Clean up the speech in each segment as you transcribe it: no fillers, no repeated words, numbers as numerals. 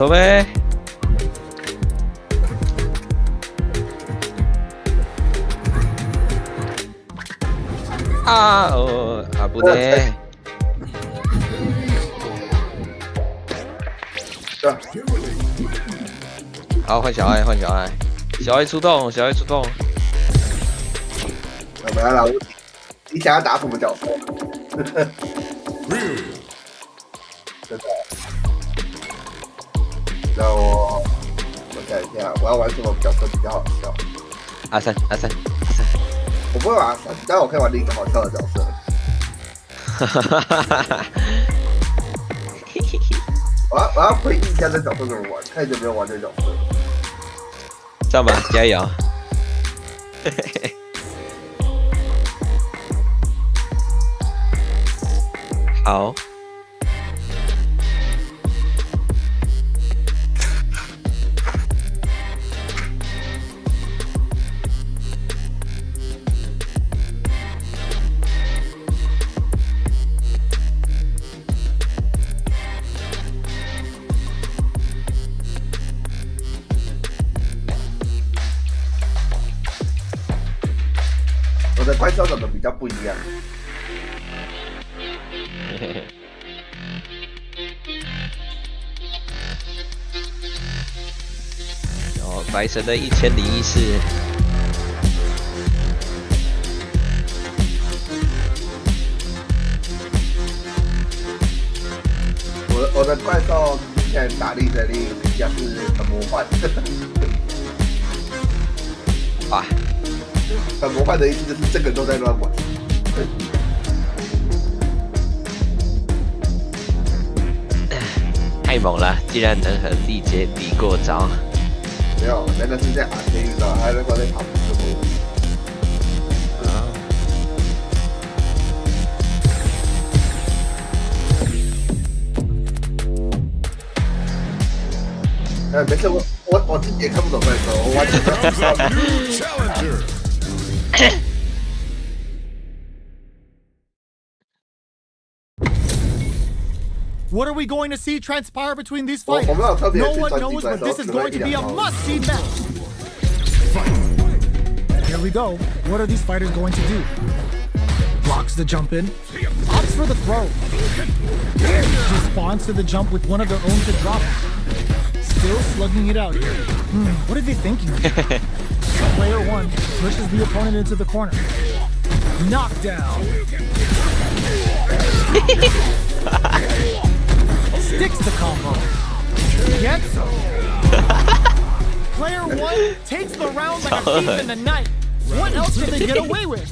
走呗。不对。好，换小爱，换小爱，小爱出动，小爱出动。没有啦，你想要打什么角色？真的。让我想一下，我要玩什么角色比较好笑？阿三。我不会玩阿三，但我可以玩另一个好笑的角色。我要回忆一下这角色怎么玩，看有没有玩这角色。这样吧，加油！好。我的怪兽长得比较不一样。哦，白神的1001式。我的怪兽之前打力能力比较是很魔幻。啊。很魔幻的意思就是这个都在乱玩。太猛了，竟然能和地阶比过招。没有，那个是在阿天遇到，他那时候在跑步。没事，我自己也看不懂怪兽，我完全看不懂。What are we going to see transpire between these fighters? No one knows, but this is going to be a must-see match. Here we go. What are these fighters going to do? Blocks the jump in, opts for the throw, responds to the jump with one of their own to drop. Still slugging it out here. What are they thinking? Player 1 pushes the opponent into the corner. Knockdown. Sticks the combo. Gets him. Player 1 takes the round like a thief in the night. What else can they get away with?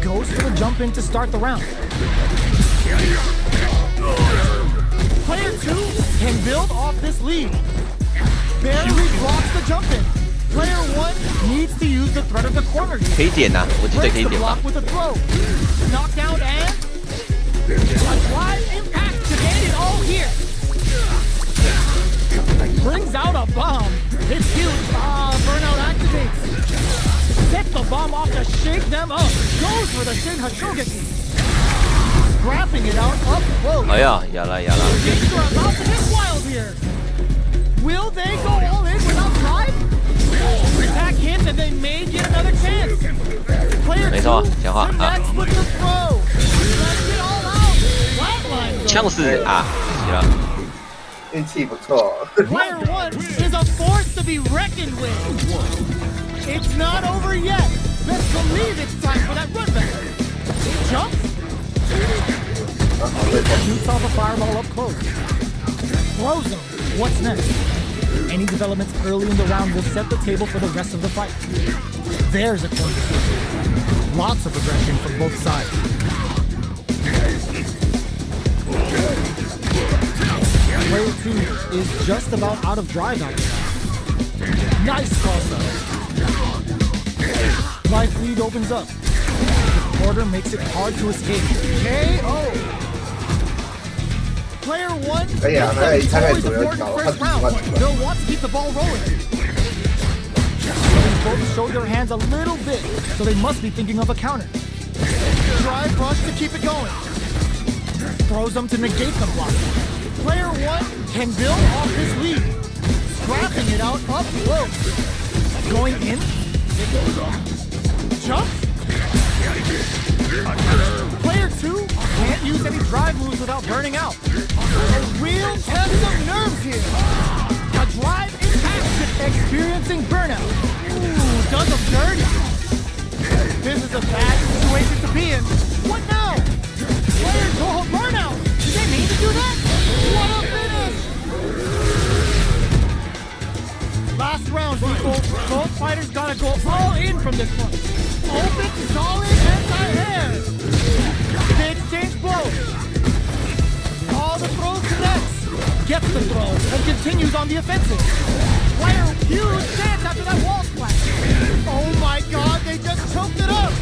Goes for the jump in to start the round. Player 2 can build off this lead. Barely blocks the jump in. Player 1 needs to use the threat of the corner. 可以点啊，我记得可以点吧。 Block with a throw. Knockdown and a drive impact to end it all here. Brings out a bomb. It's huge. Burnout activates. Sets the bomb off to shake them up. Goes for the Shin Hashogeki. Scrapping it out up close. 哎呀，哑了。Things are about to get wild here. Will they go all in without drive? Attack hits and they may get another chance. Player 2 connects with the throw. Let's get all out. Flatline. 呛死啊！死了。运气不错。Player 1 is a force to be reckoned with. It's not over yet. Let's believe it's time for that run back. Jump. Shoots off a fireball up close. Throws him. What's next? Any developments early in the round will set the table for the rest of the fight. There's a close decision. Lots of aggression from both sides. Player 2 is just about out of drive out there. Nice toss-up. Life lead opens up. The quarter makes it hard to escape. KO! Player 1 is always important first round. They'll want to keep the ball rolling. They both show their hands a little bit, so they must be thinking of a counter. Drive rush to keep it going. Throws them to negate the block. Player 1 can build off his lead, scrapping it out up close. Going in. Jump. Player 2 can't use any drive moves without burning out. A real test of nerves here. A drive impact experiencing burnout. Ooh, does him dirty. This is a bad situation to be in. What now? Player 2 burnout. Did they mean to do that? What a finish! Last round, people. Both fighters gotta go all in from this one. Open, solid, anti-air. They exchange blows. All the throws connects. Gets the throw and continues on the offensive. Player, huge chance after that wall splash. Oh my god, they just choked it up.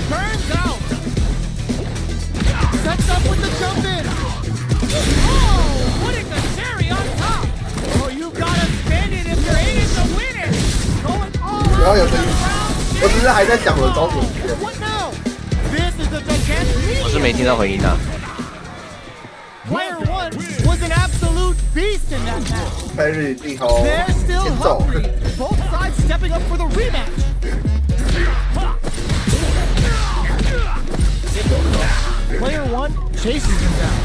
Burns out. Sets up with the jump in. Oh, putting the cherry on top. Oh, you gotta spend it if you're aiming to win it. Going all out. 我只是还在想我招什么。我是没听到回音的。Player 1 was an absolute beast in that match. Perry 定好， They're still 先走。 hungry. Both sides stepping up for the rematch. Player 1 chases him down.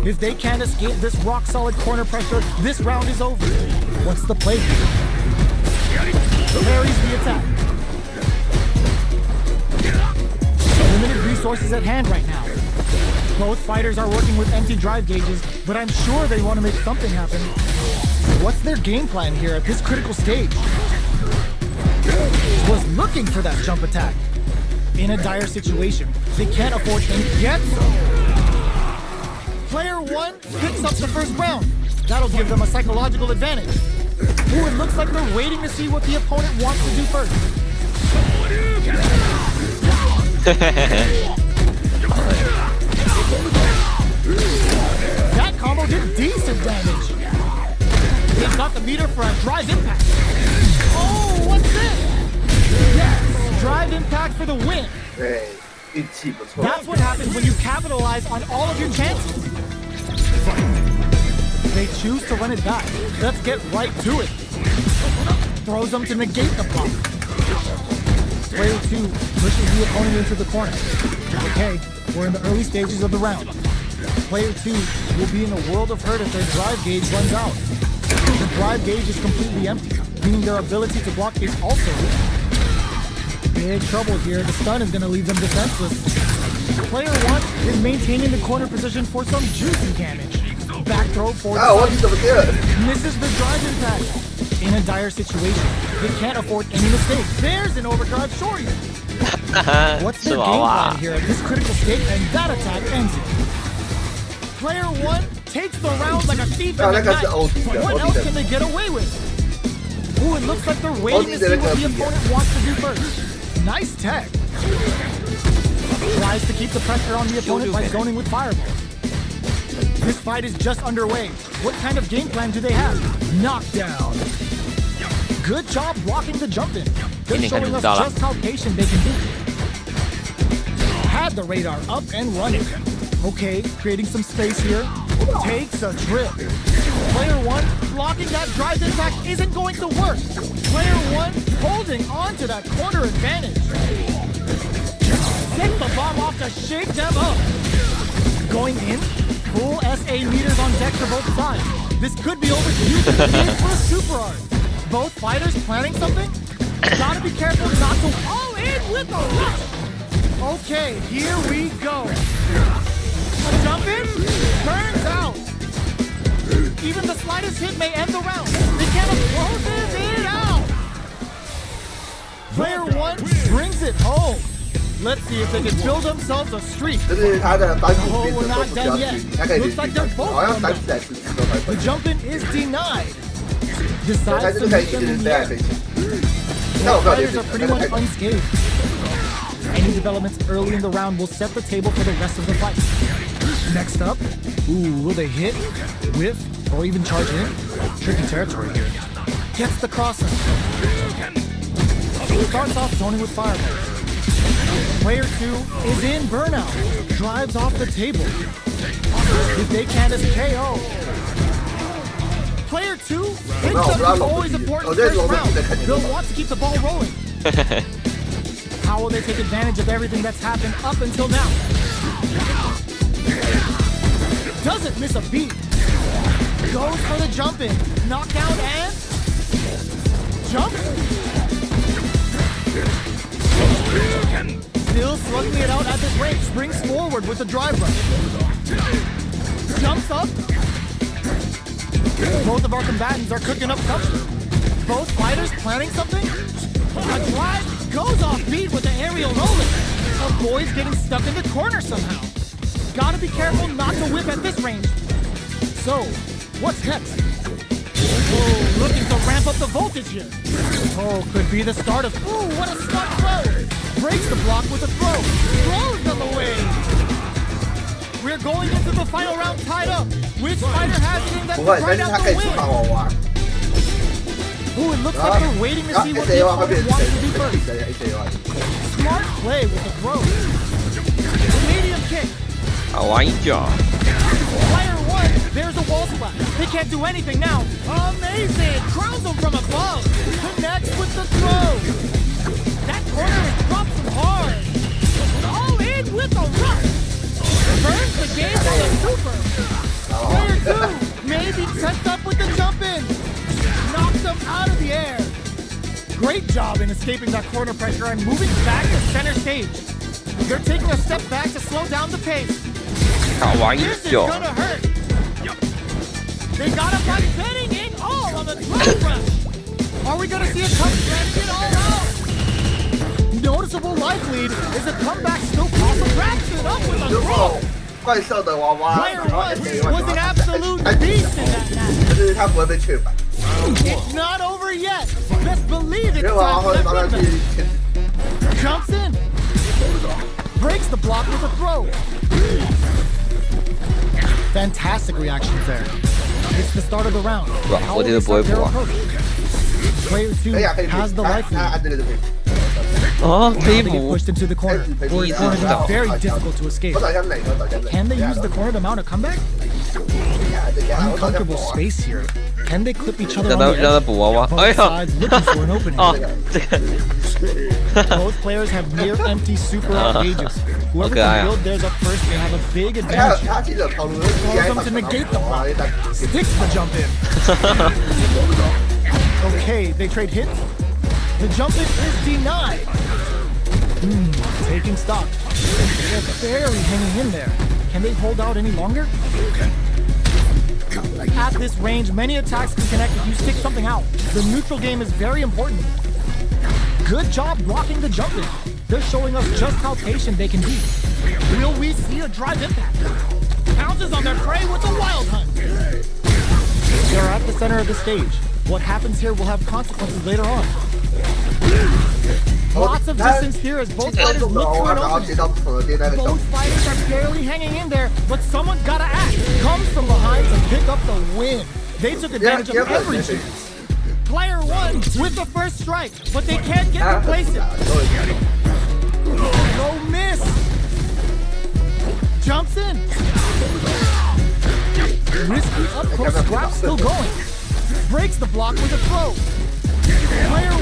If they can't escape this rock-solid corner pressure, this round is over. What's the play here? Parries the attack. Limited resources at hand right now. Both fighters are working with empty drive gauges, but I'm sure they want to make something happen. What's their game plan here at this critical stage? Was looking for that jump attack. In a dire situation, they can't afford to get some. Player 1 picks up the first round. That'll give them a psychological advantage. Ooh, it looks like they're waiting to see what the opponent wants to do first. That combo did decent damage. They've got the meter for a drive impact. Oh, what's this? Yes, drive impact for the win. 对，运气不错。 That's what happens when you capitalize on all of your chances. They choose to run it back. Let's get right to it. Throws them to negate the block. Player 2 pushes the opponent into the corner. Okay, we're in the early stages of the round. Player 2 will be in a world of hurt if their drive gauge runs out. The drive gauge is completely empty, meaning their ability to block is also weak. Big trouble here. The stun is going to leave them defenseless. Player 1 is maintaining the corner position for some juicy damage. Back throw for misses the drive impact. In a dire situation, they can't afford any mistakes. There's an overdrive shorty. What's their game plan here at this critical state? And that attack ends it. Player 1 takes the round like a thief in the night. What else can they get away with? Ooh, it looks like they're waiting to see what the opponent wants to do first. Nice tech. Tries to keep the pressure on the opponent by zoning with fireballs. This fight is just underway. What kind of game plan do they have? Knockdown. Good job blocking the jump in. They're showing us just how patient they can be. Had the radar up and running. Okay, creating some space here. Takes a trip. Player 1 blocking that drive impact isn't going to work. Player 1 holding on to that corner advantage. Take the bomb off to shake them up. Going in. Full SA meters on deck for both sides. This could be over to you for a super art. Both fighters planning something? Gotta be careful not to all in with the rush. Okay, here we go. A jump in, turns out. Even the slightest hit may end the round. They can't closes it out. Player 1 brings it home. Let's see if they can build themselves a streak. 这是他的单数 Oh, 变 we're 成 not 比较 done 低 yet. 他可以 Looks like they're both 好像 done 3次还是4次都还 The 分。 jump in is denied. 他 Decides 就 to 是可以 meet 一 them 直 in 这 the 样 air. 可以。那我 Both 不知道你 fighters are pretty much unscathed. Any developments early in the round will set the table for the rest of the fight. Next up, ooh, will they hit, whiff, or even charge in? Tricky territory here. Gets the crosser. Starts off zoning with fireballs. Player 2 is in burnout. Drives off the table. If they can't, it's KO. Player 2, hit is always important first round. They'll want to keep the ball rolling. How will they take advantage of everything that's happened up until now? Doesn't miss a beat. Goes for the jump in. Knockdown and jump. Still slugging it out at this rate. Springs forward with the drive rush. Jumps up. Both of our combatants are cooking up something. Both fighters planning something. A drive goes off beat with the aerial rolling. Avoids getting stuck in the corner somehow. Gotta be careful not to whip at this range. So, what's next? Oh, looking to ramp up the voltage here. Oh, could be the start of... Ooh, what a smart throw! Breaks the block with a throw. Throws them away. We're going into the final round tied up. Which fighter has it in that's right out the win? Ooh, it looks like they're waiting to see what the opponent wants to do first. Smart play with the throw. Medium kick. 好玩一脚。 Player 1, there's a wall splash. They can't do anything now. Amazing! Crowns them from above. Connects with the throw. That corner is dropped some hard. All in with a rush. Burns the game on the super. Player 2, maybe sets up with the jump in. Knocks them out of the air. Great job in escaping that corner pressure and moving back to center stage. They're taking a step back to slow down the pace. 好玩一 This is 脚。 gonna hurt. They got him by betting it all on the drive rush. Are we gonna see a come betting it all out? Noticeable life lead. Is a comeback still possible? Wraps it up with a throw. 怪兽的娃娃， Player 1 was an absolute beast in that match. 可是他不会被确板， It's not over yet. Best believe 因 it's 为娃娃 time 会 for 帮他 that 去 rebound. Jumps in. Breaks the block with a throw. Fantastic reactions there. It's the start of the round. How will they start their approach? Player 2 has the life 啊 lead. 对对对，哦，可以 Now they get 补。 pushed into the corner, where it's going to be very difficult to escape. 我找下哪个？找下哪个？ Can they use the corner to mount a comeback? Uncomfortable space here. Can they clip each other 让 on 他 the 让他 edge? 补娃娃。哎 Both 呀， sides looking for an opening. 哦，这个 Both players have near empty super out gauges. Whoever can build theirs up first will have a big 他 advantage. 他记得套路， Calls them to negate the block. Sticks the jump in. Okay, they trade hits. The jump in is denied. Taking stock. They're barely hanging in there. Can they hold out any longer? At this range, many attacks can connect if you stick something out. The neutral game is very important. Good job blocking the jump in. They're showing us just how patient they can be. Will we see a drive impact? Pounces on their prey with a wild hunt. They're at the center of the stage. What happens here will have consequences later on. Lots of distance here as both fighters look for an opening. Both fighters are barely hanging in there, but someone's gotta act. Comes from behind to pick up the win. They took advantage of every chance. Player 1 with the first strike, but they can't get complacent. No miss. Jumps in. Risky up close scrap still going. Breaks the block with a throw. Player 1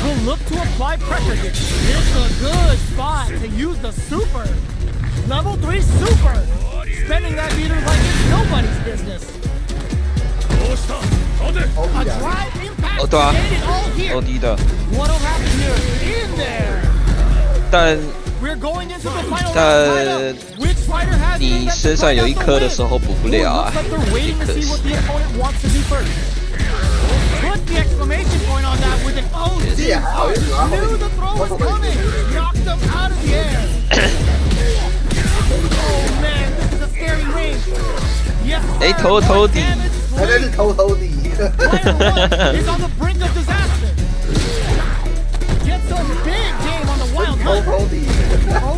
will look to apply pressure here. It's a good spot to use the super. Level 3 super. Spending that meter like it's nobody's business. A drive impact created all here. 欧低的， What'll happen here? In there. 但 We're going into the final round. Which fighter has 你身上有一颗的时候补不了啊， Looks like they're waiting to see what the opponent wants to do first. Put the exclamation point on that with an O. Knew the throw was coming. Knocked them out of the air. Oh man, this is a scary range. Yes, sir. 哎，偷底， 他那是偷偷的。 Player 1 is on the brink of disaster. Gets a big game on the wild 偷 hunt. 偷的。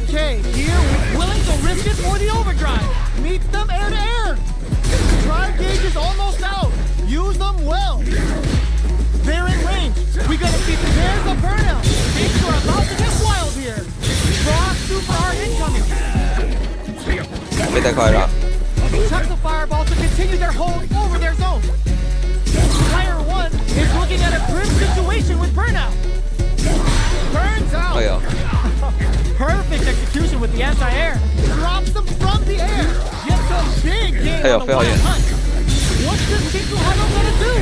Okay, here, willing to risk it for the overdrive. Meets them air to air. Drive gauge is almost out. Use them well. They're in range. We gonna see there's a burnout. Things are about to get wild here. Raw super hard incoming. 没太快了。chucks a fireball to continue their hold over their zone. Player 1 is looking at a grim situation with burnout. Burns out. Oh yeah. Perfect execution with the anti-air. Drops them from the air. Gets a big game on the wild hunt. What's this Kiku Hano gonna do?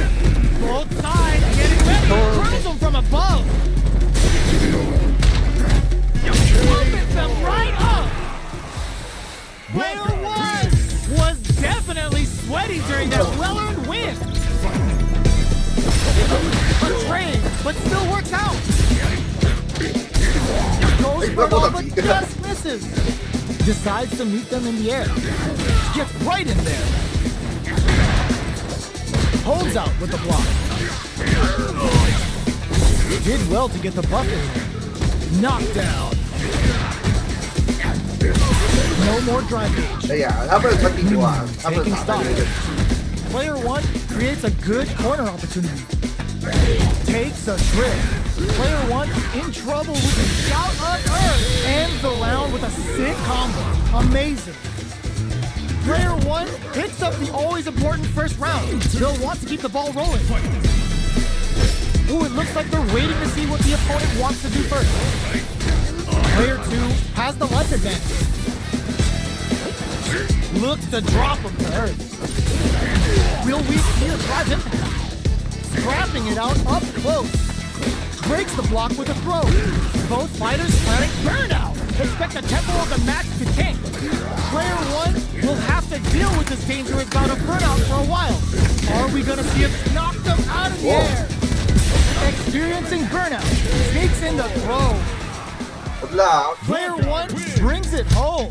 Both sides getting ready to cruise them from above. Opens them right up. Player 1 was definitely sweaty during that well-earned win. Betrayed, but still works out. Goes for all, but just misses. Decides to meet them in the air. Gets right in there. Holds out with the block. Did well to get the buff in there. Knocked down. No more drive gauge. Taking stock. Player 1 creates a good corner opportunity. Takes a trip. Player 1 in trouble with a shout of earth. Ends the round with a sick combo. Amazing. Player 1 hits up the always important first round. They'll want to keep the ball rolling. Ooh, it looks like they're waiting to see what the opponent wants to do first. Player 2 has the life advantage. Looks to drop him to earth. Will we see a drive impact? Scrapping it out up close. Breaks the block with a throw. Both fighters planning burnout. Expect the tempo of the match to tank. Player 1 will have to deal with this dangerous bout of burnout for a while. Are we gonna see him knock them out of the air? Experiencing burnout. Sneaks in the throw. Player 1 brings it home.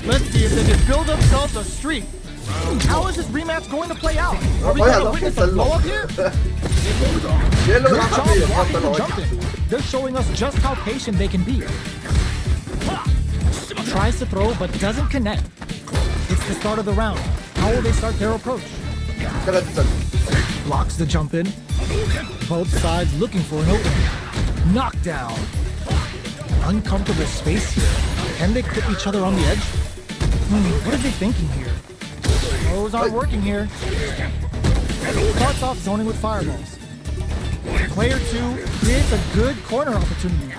Let's see if they can build themselves a streak. How is this rematch going to play out? Are we going to witness a blow up here? Good job blocking the jump in. They're showing us just how patient they can be. Tries to throw but doesn't connect. It's the start of the round. How will they start their approach? Blocks the jump in. Both sides looking for an opening. Knockdown. Uncomfortable space here. Can they clip each other on the edge? What are they thinking here? Throws aren't working here. Starts off zoning with fireballs. Player 2 creates a good corner opportunity.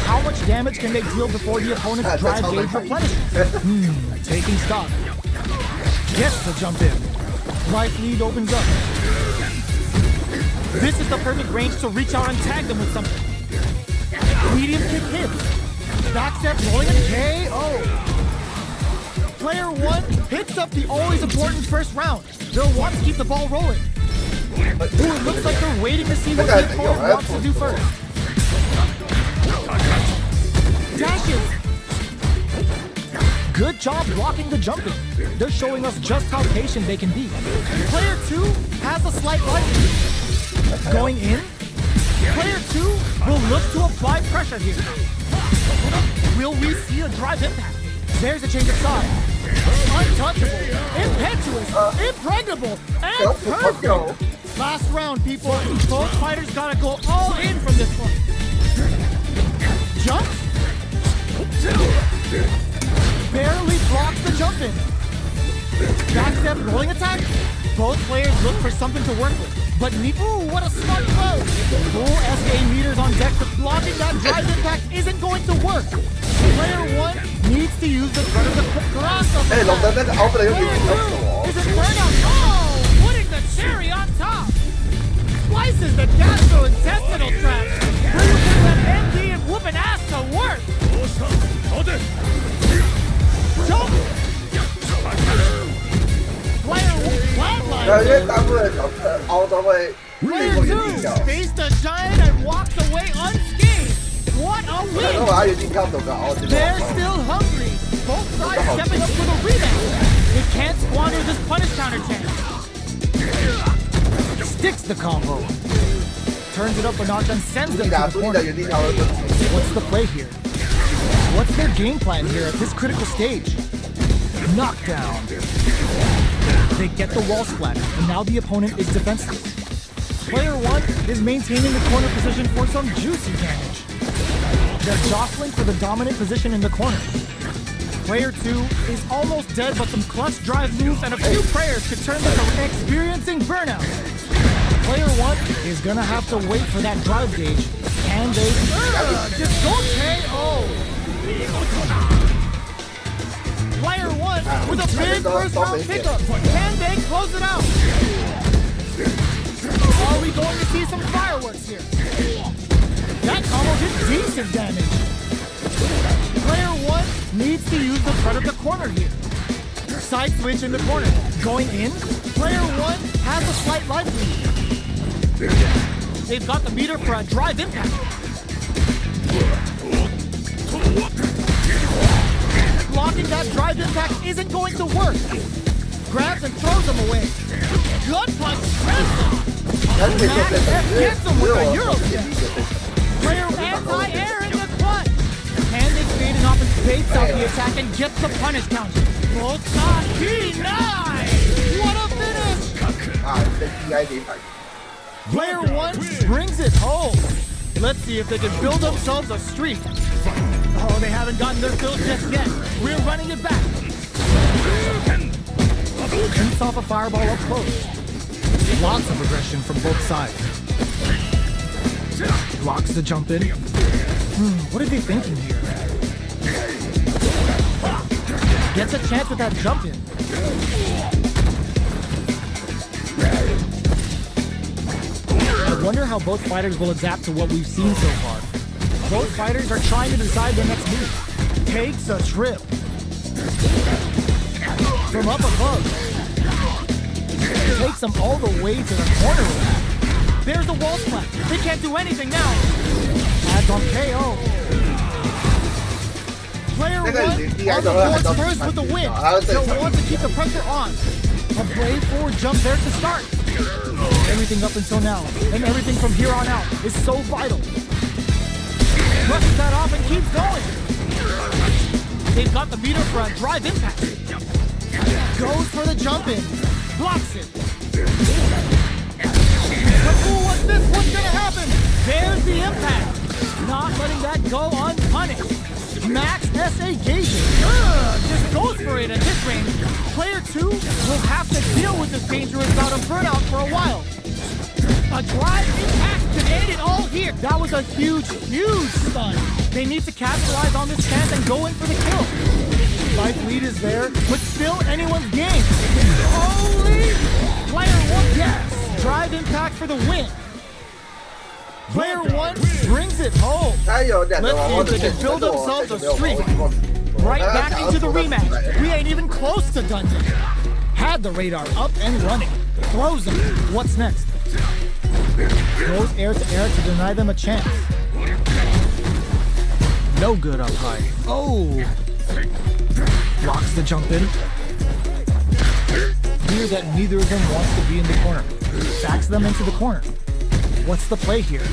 How much damage can they deal before the opponent's drive gauge replenishes? Taking stock. Gets the jump in. Life lead opens up. This is the perfect range to reach out and tag them with something. Medium kick hits. Backstep rolling and KO. Player 1 hits up the always important first round. They'll want to keep the ball rolling. Ooh, it looks like they're waiting to see what the opponent wants to do first. Dashes. Good job blocking the jumping. They're showing us just how patient they can be. Player 2 has a slight lead. Going in. Player 2 will look to apply pressure here. Will we see a drive impact? There's a change of side. Untouchable, impetuous, impregnable, and perfect. Last round, people. Both fighters gotta go all in from this one. Jump. Barely blocks the jump in. Backstep rolling attack. Both players look for something to work with. But ooh, what a smart throw! Full SA meters on deck, but blocking that drive impact isn't going to work. Player 1 needs to use the front of the grass of the Player 2 is in burnout. Oh, putting the cherry on top. Slices the gastrointestinal tract. Where you put that MD and whooping ass to work. Jump! Player 2 faced a giant and walks away unscathed. What a win! They're still hungry. Both sides stepping up for the rebound. They can't squander this punish counter chance. Sticks the combo. Turns it up a notch and sends them to the corner. What's the play here? What's their game plan here at this critical stage? Knockdown. They get the wall splat, and now the opponent is defenseless. Player 1 is maintaining the corner position for some juicy damage. They're jostling for the dominant position in the corner. Player 2 is almost dead, but some clutch drive moves and a few prayers could turn them to experiencing burnout. Player 1 is gonna have to wait for that drive gauge. And they just go KO. Player 1 with a big first round pickup. Can they close it out? Are we going to see some fireworks here? That combo did decent damage. Player 1 needs to use the front of the corner here. Side switch in the corner. Going in, player 1 has a slight life lead. They've got the meter for a drive impact. Blocking that drive impact isn't going to work. Grabs and throws him away. Gut punch, Max gets him with a Euro step. Player anti-air in the clutch. And they fade and off and baits out the attack and gets the punish counter. Nice! What a finish! Player 1 brings it home. Let's see if they can build themselves a streak. Oh, they haven't gotten their fill just yet. We're running it back. Shoots off a fireball up close. Lots of aggression from both sides. Blocks the jump in. What are they thinking here? Gets a chance with that jump in. I wonder how both fighters will adapt to what we've seen so far. Both fighters are trying to decide their next move. Takes a trip. From up above. Takes them all the way to the corner. There's the wall splat. They can't do anything now. Adds on KO. Player 1 on the board first with the win. They'll want to keep the pressure on. A brave forward jump there to start. Everything up until now, and everything from here on out, is so vital. Brushes that off and keeps going. They've got the meter for a drive impact. Goes for the jump in. Blocks it. But what's this? What's gonna happen? There's the impact. Not letting that go unpunished. Max SA gauging. Just goes for it at this range. Player 2 will have to deal with this dangerous bout of burnout for a while. A drive impact to end it all here. That was a huge stun. They need to capitalize on this chance and go in for the kill. Life lead is there, but still anyone's game. Holy! Player 1, yes! Drive impact for the win. Player 1 brings it home. Let's see if they can build themselves a streak. Right back into the rematch. We ain't even close to done yet. Had the radar up and running. Throws them. What's next? Goes air to air to deny them a chance. No good up high. Oh! Blocks the jump in. Clear that neither of them wants to be in the corner. Backs them into the corner. What's the play here?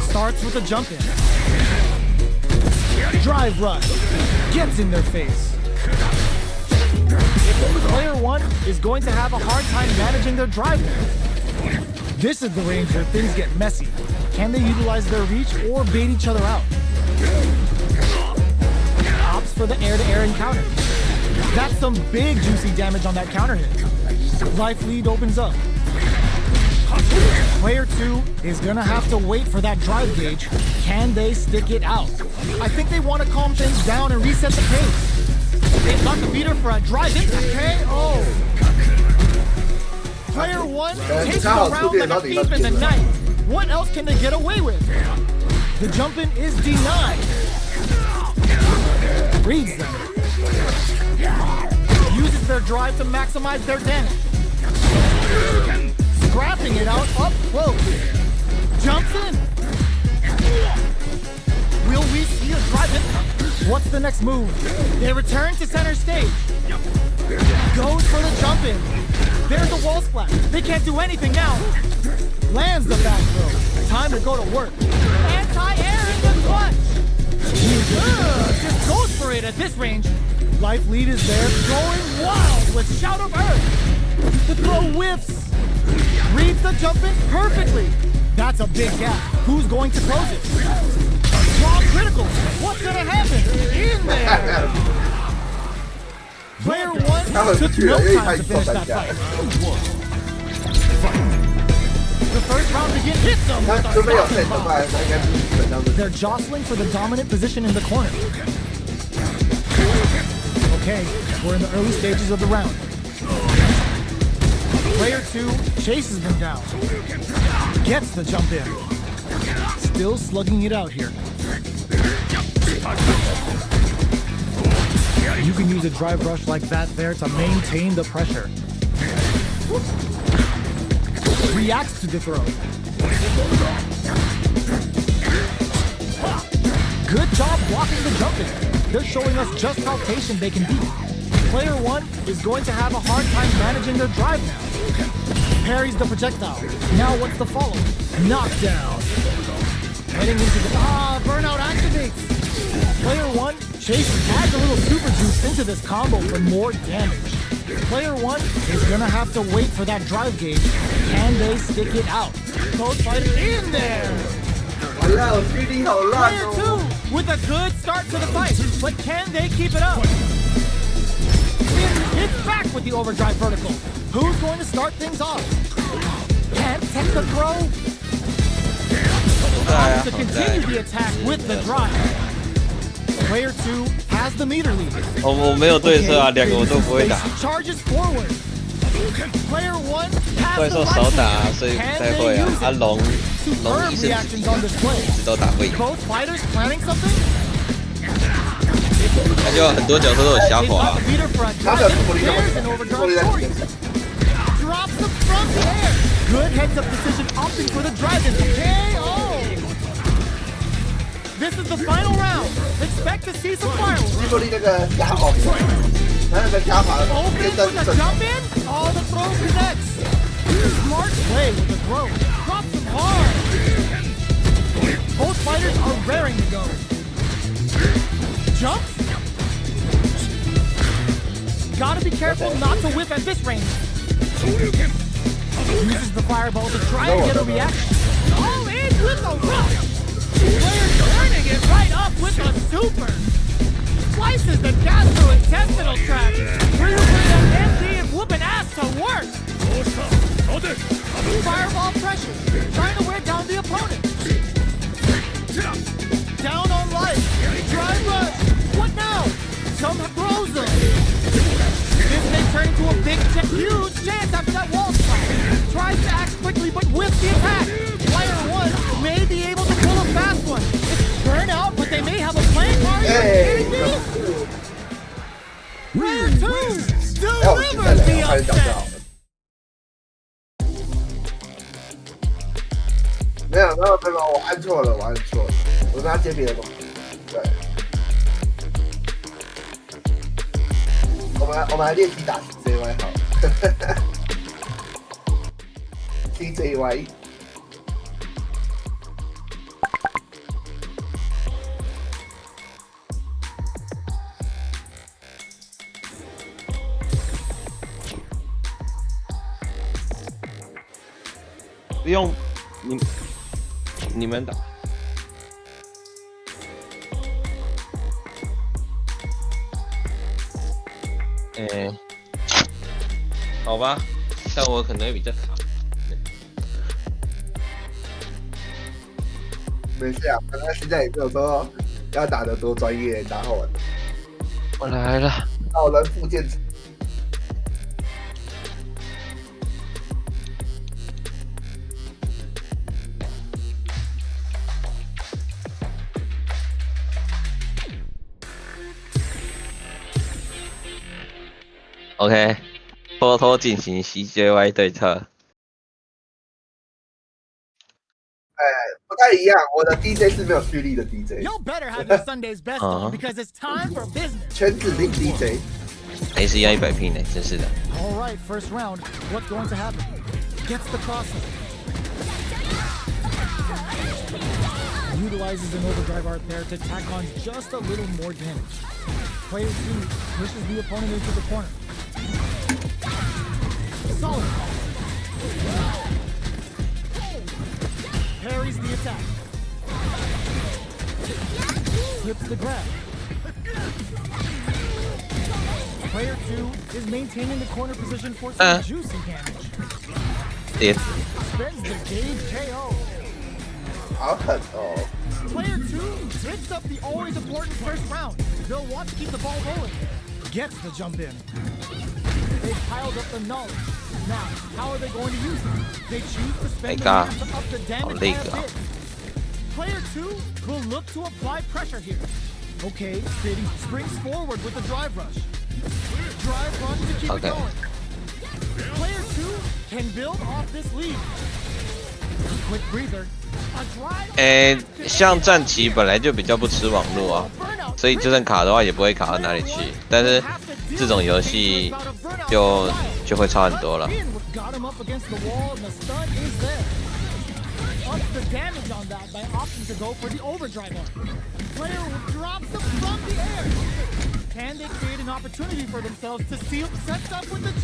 Starts with a jump in. Drive rush. Gets in their face. Player 1 is going to have a hard time managing their drive move. This is the range where things get messy. Can they utilize their reach or bait each other out? Opts for the air-to-air encounter. That's some big juicy damage on that counter hit. Life lead opens up. Player 2 is gonna have to wait for that drive gauge. Can they stick it out? I think they want to calm things down and reset the pace. They've got the meter for a drive impact KO. Player 1 takes the round like a thief in the night. What else can they get away with? The jump in is denied. Reads them. Uses their drive to maximize their damage. Scrapping it out up close. Jumps in. Will we see a drive in? What's the next move? They return to center stage. Goes for the jump in. There's the wall splat. They can't do anything now. Lands the back throw. Time to go to work. Anti-air in the clutch. Just goes for it at this range. Life lead is there, going wild with Shout of Earth. The throw whiffs. Reads the jump in perfectly. That's a big gap. Who's going to close it? Strong critical. What's gonna happen? In there. Player one took no time to finish that fight. The first round begins. Hits them with a combo. They're jostling for the dominant position in the corner. Okay, we're in the early stages of the round. Player two chases them down. Gets the jump in. Still slugging it out here. You can use a drive rush like that there to maintain the pressure. Reacts to the throw. Good job blocking the jumping. They're showing us just how patient they can be. Player one is going to have a hard time managing their drive now. Parries the projectile. Now what's the follow? Knockdown. Heading into the... burnout activates. Player one adds a little super juice into this combo for more damage. Player one is gonna have to wait for that drive gauge. Can they stick it out? Both fighters in there. Player two with a good start to the fight, but can they keep it up? It's back with the overdrive vertical. Who's going to start things off? Can't take the throw. To continue the attack with the drive. Player two has the meter lead. 我没有对策啊，两个我都不会打。 Charges forward. Player one has 怪兽少打啊，所以不太会啊。啊龙一是一直都打不赢。 Both fighters planning something. 他就很多角色都有瞎滑。 Drops them from the air. Good heads-up decision, opting for the dragon. KO. This is the final round. Expect to see some fireworks. Open with the jump in. Oh, the throw connects. Smart play with the throw. Drops them hard. Both fighters are raring to go. Jumps. Gotta be careful not to whiff at this range. Uses the fireball to try and get a reaction. All in with the rush. Player turning it right up with a super. Slices the gastrointestinal tract. Really putting that empty and whooping ass to work. Fireball pressure. Trying to wear down the opponent. Down on life. Drive rush. What now? Some throws them. This may turn into a big, huge chance after that wall spot. Tries to act quickly, but with the attack. Player one may be able to pull a fast one. It's burnout, but they may have a plan. Are you kidding me? Player two delivers the upset. 没有，我按错了，我跟他接别的东西。对。我们来练习打 CJY 好了。CJY。不用，你们打。好吧，但我可能会比较卡。没事啊，反正现在也没有说要打得多专业，打好玩。我来了。老人复健。OK， 偷偷进行 CJY 对策。不太一样，我的 DJ 是没有蓄力的 DJ。You better have your Sunday's best on because it's time for business. 全指令 DJ。还是要100拼呢，真是的。All right, first round. What's going to happen? Gets the crossover. Utilizes an overdrive art there to tack on just a little more damage. Player 2 pushes the opponent into the corner. Solid. Parries the attack. the grab. Player 2 is maintaining the corner position for some juicy damage. Yeah. Spends the gauge KO. 好狠哦！ Player 2 picks up the always important first round. They'll want to keep the ball rolling. Gets the jump in. They piled up the knowledge. Now, how are they going to use it? They choose to spend the mana to up the damage by a bit. Player 2 will look to apply pressure here. Okay, creating springs forward with the drive rush. Drive run to keep it going. Player 2 can build off this lead. Quick breather. 像战旗本来就比较不吃网络啊，所以就算卡的话也不会卡到哪里去。但是这种游戏就会差很多了。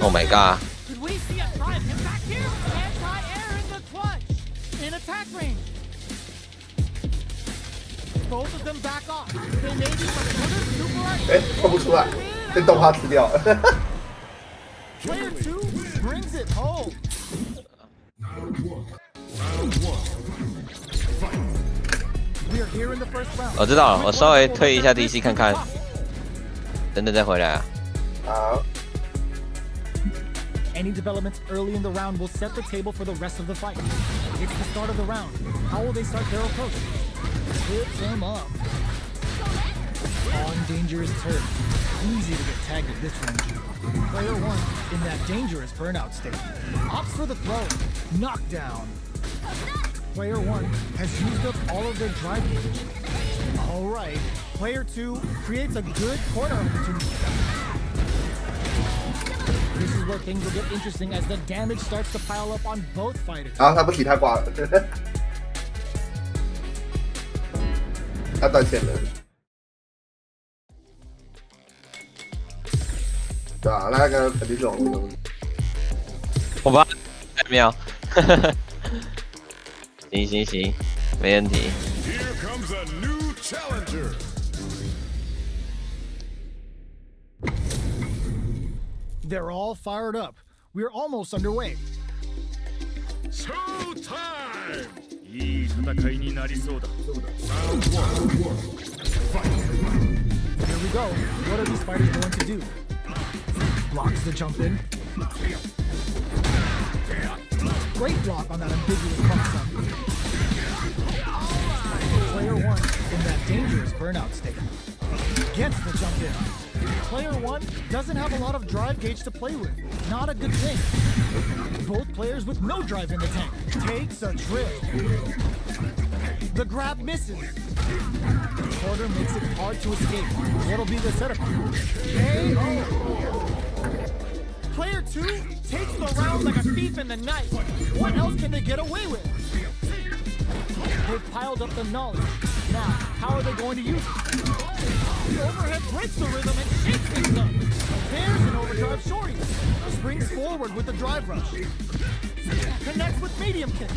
Oh my god! In attack range. Both of them back off. They may be super. 哎，看不出来，被动画吃掉。Player 2 brings it home. We are here in the first round. 我知道了，我稍微推一下 DC 看看，等等再回来啊。好。 Any developments early in the round will set the table for the rest of the fight. It's the start of the round. How will they start their approach? Hit them up. On dangerous turf. Easy to get tagged at this range. Player 1 in that dangerous burnout state. Opts for the throw. Knockdown. Player 1 has used up all of their drive gauge. Alright. Player 2 creates a good corner opportunity. This is where things will get interesting as the damage starts to pile up on both fighters. 然后他不提他挂了，他断线了，对吧？那个肯定是网络东西。我把还没有，行，没问题。Here comes a new challenger. They're all fired up. We're almost underway. Showtime! いい戦いになりそうだ。 Here we go. What are these fighters going to do? Blocks the jump in. Great block on that ambiguous cross-up. Player 1 in that dangerous burnout state. Gets the jump in. Player 1 doesn't have a lot of drive gauge to play with. Not a good thing. Both players with no drive in the tank. Takes a trip. The grab misses. The corner makes it hard to escape. What'll be the setup? KO. Player 2 takes the round like a thief in the night. What else can they get away with? They've piled up the knowledge. Now, how are they going to use it? The overhead breaks the rhythm and shakes things up. There's an overdrive shorty. Springs forward with the drive rush. Connects with medium kick.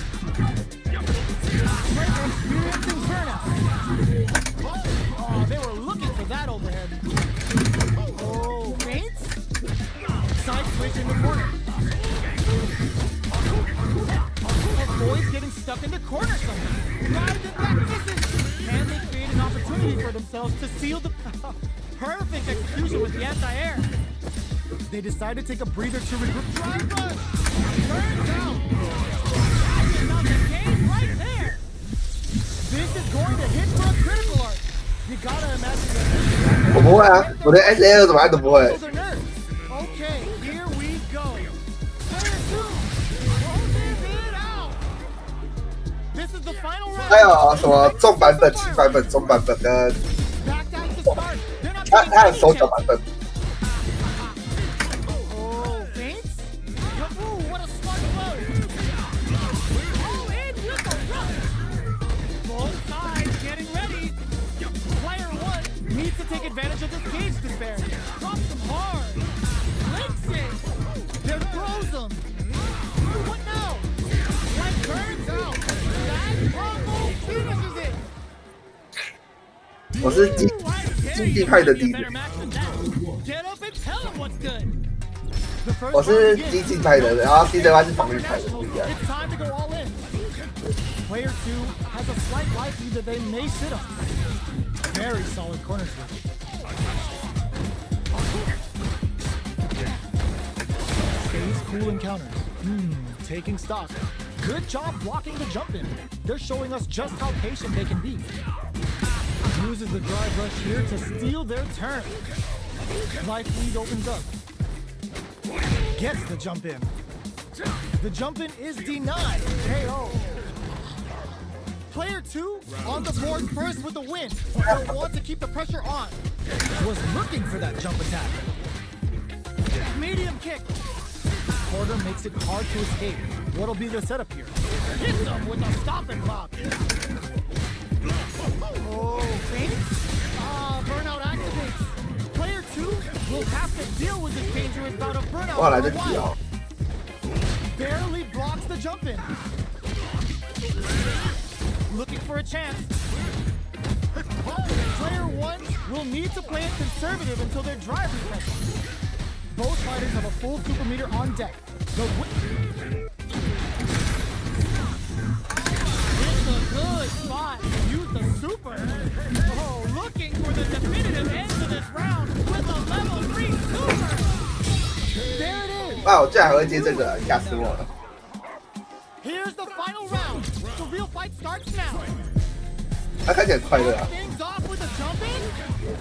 Experiencing burnout. Oh, they were looking for that overhead. Oh, feints? Side switch in the corner. Avoids getting stuck in the corner somehow. Drives it back, misses. And they create an opportunity for themselves to seal the perfect execution with the anti-air. They decide to take a breather to regroup. Drive rush. Turns out. That's about the game right there. This is going to hit for a critical art. You gotta imagine that. 我不会啊，我连 SL 怎么按都不会。 Okay, here we go. Player 2 closes it out. This is the final round. 还有什么重版本、轻版本、中版本跟 Backed out to start. They're not 他 taking 还有 any 手脚 chance. 版本。 Oh, feints? Ooh, what a smart blow. Oh, in with the rush. Both sides getting ready. Player 1 needs to take advantage of this cage disparity. Drops them hard. Links it. There throws them. What now? Light turns out. That combo finishes it. 我是经济派的敌人， Get up and tell him what's good. The first 我是 round 激 begins. 进派的，然后 CJ 是防御派的，不一样。 It's time to go all in. Player 2 has a slight life lead that they may sit on. Very solid corner switch. Stays cool in counters. Taking stock. Good job blocking the jump in. They're showing us just how patient they can be. Uses the drive rush here to steal their turn. Life lead opens up. Gets the jump in. The jump in is denied. KO. Player 2 on the board first with the win. They want to keep the pressure on. Was looking for that jump attack. Medium kick. Porter makes it hard to escape. What'll be the setup here? Hits him with a stop and block. Oh, feint? Burnout activates. Player 2 will have to deal with this dangerous bout of burnout 哇，来 for 得 a 及 while. 哦！ Barely blocks the jump in. Looking for a chance. Player 1 will need to play it conservative until their drive refreshes. Both fighters have a full super meter on deck. It's a good spot. Use the super. Oh, looking for the definitive end to this round with a level 3 super. There it is. 哇，我居然还会接这个，吓死我了！ Here's the final round. The real fight starts now. 他看起来很快乐啊， Things off with a jump in.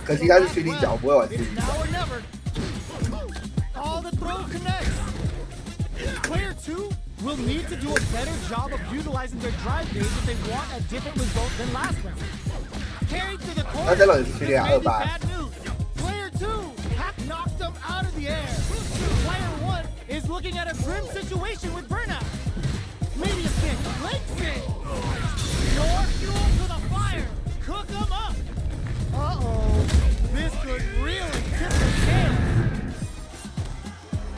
可惜他是虚拟角，不会玩虚拟 It's 角。 now or never. All the throw connects. Player 2 will need to do a better job of utilizing their drive gauge if they want a different result than last round. Carried to the corner. 那这个也是虚拟 This may 2 be 吧？ bad news. Player 2 have knocked them out of the air. Player 1 is looking at a grim situation with burnout. Medium kick, leg kick. More fuel to the fire. Cook them up. Uh-oh. This could really tip the scale.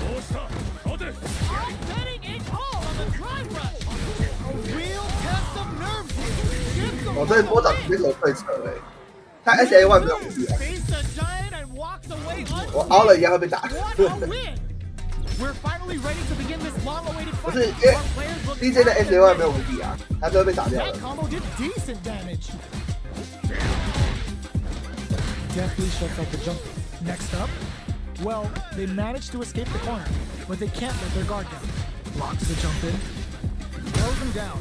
どうした待て I'm betting it all on the drive rush. A real test of nerves here. Gives them 我这波长没什么对策哎，他 SA1 没有武器啊， face the giant and walks away 我 unscathed. 凹了一样会被打。 What a win. We're finally ready to begin this long-awaited 不 fight. 是因为 Our players look DJ 的 SA1 没有武器啊，他就会被打掉 That 了。 combo did decent damage. Deftly shuts out the jump. Next up, well, they managed to escape the corner, but they can't let their guard down. Blocks the jump in, throws them down.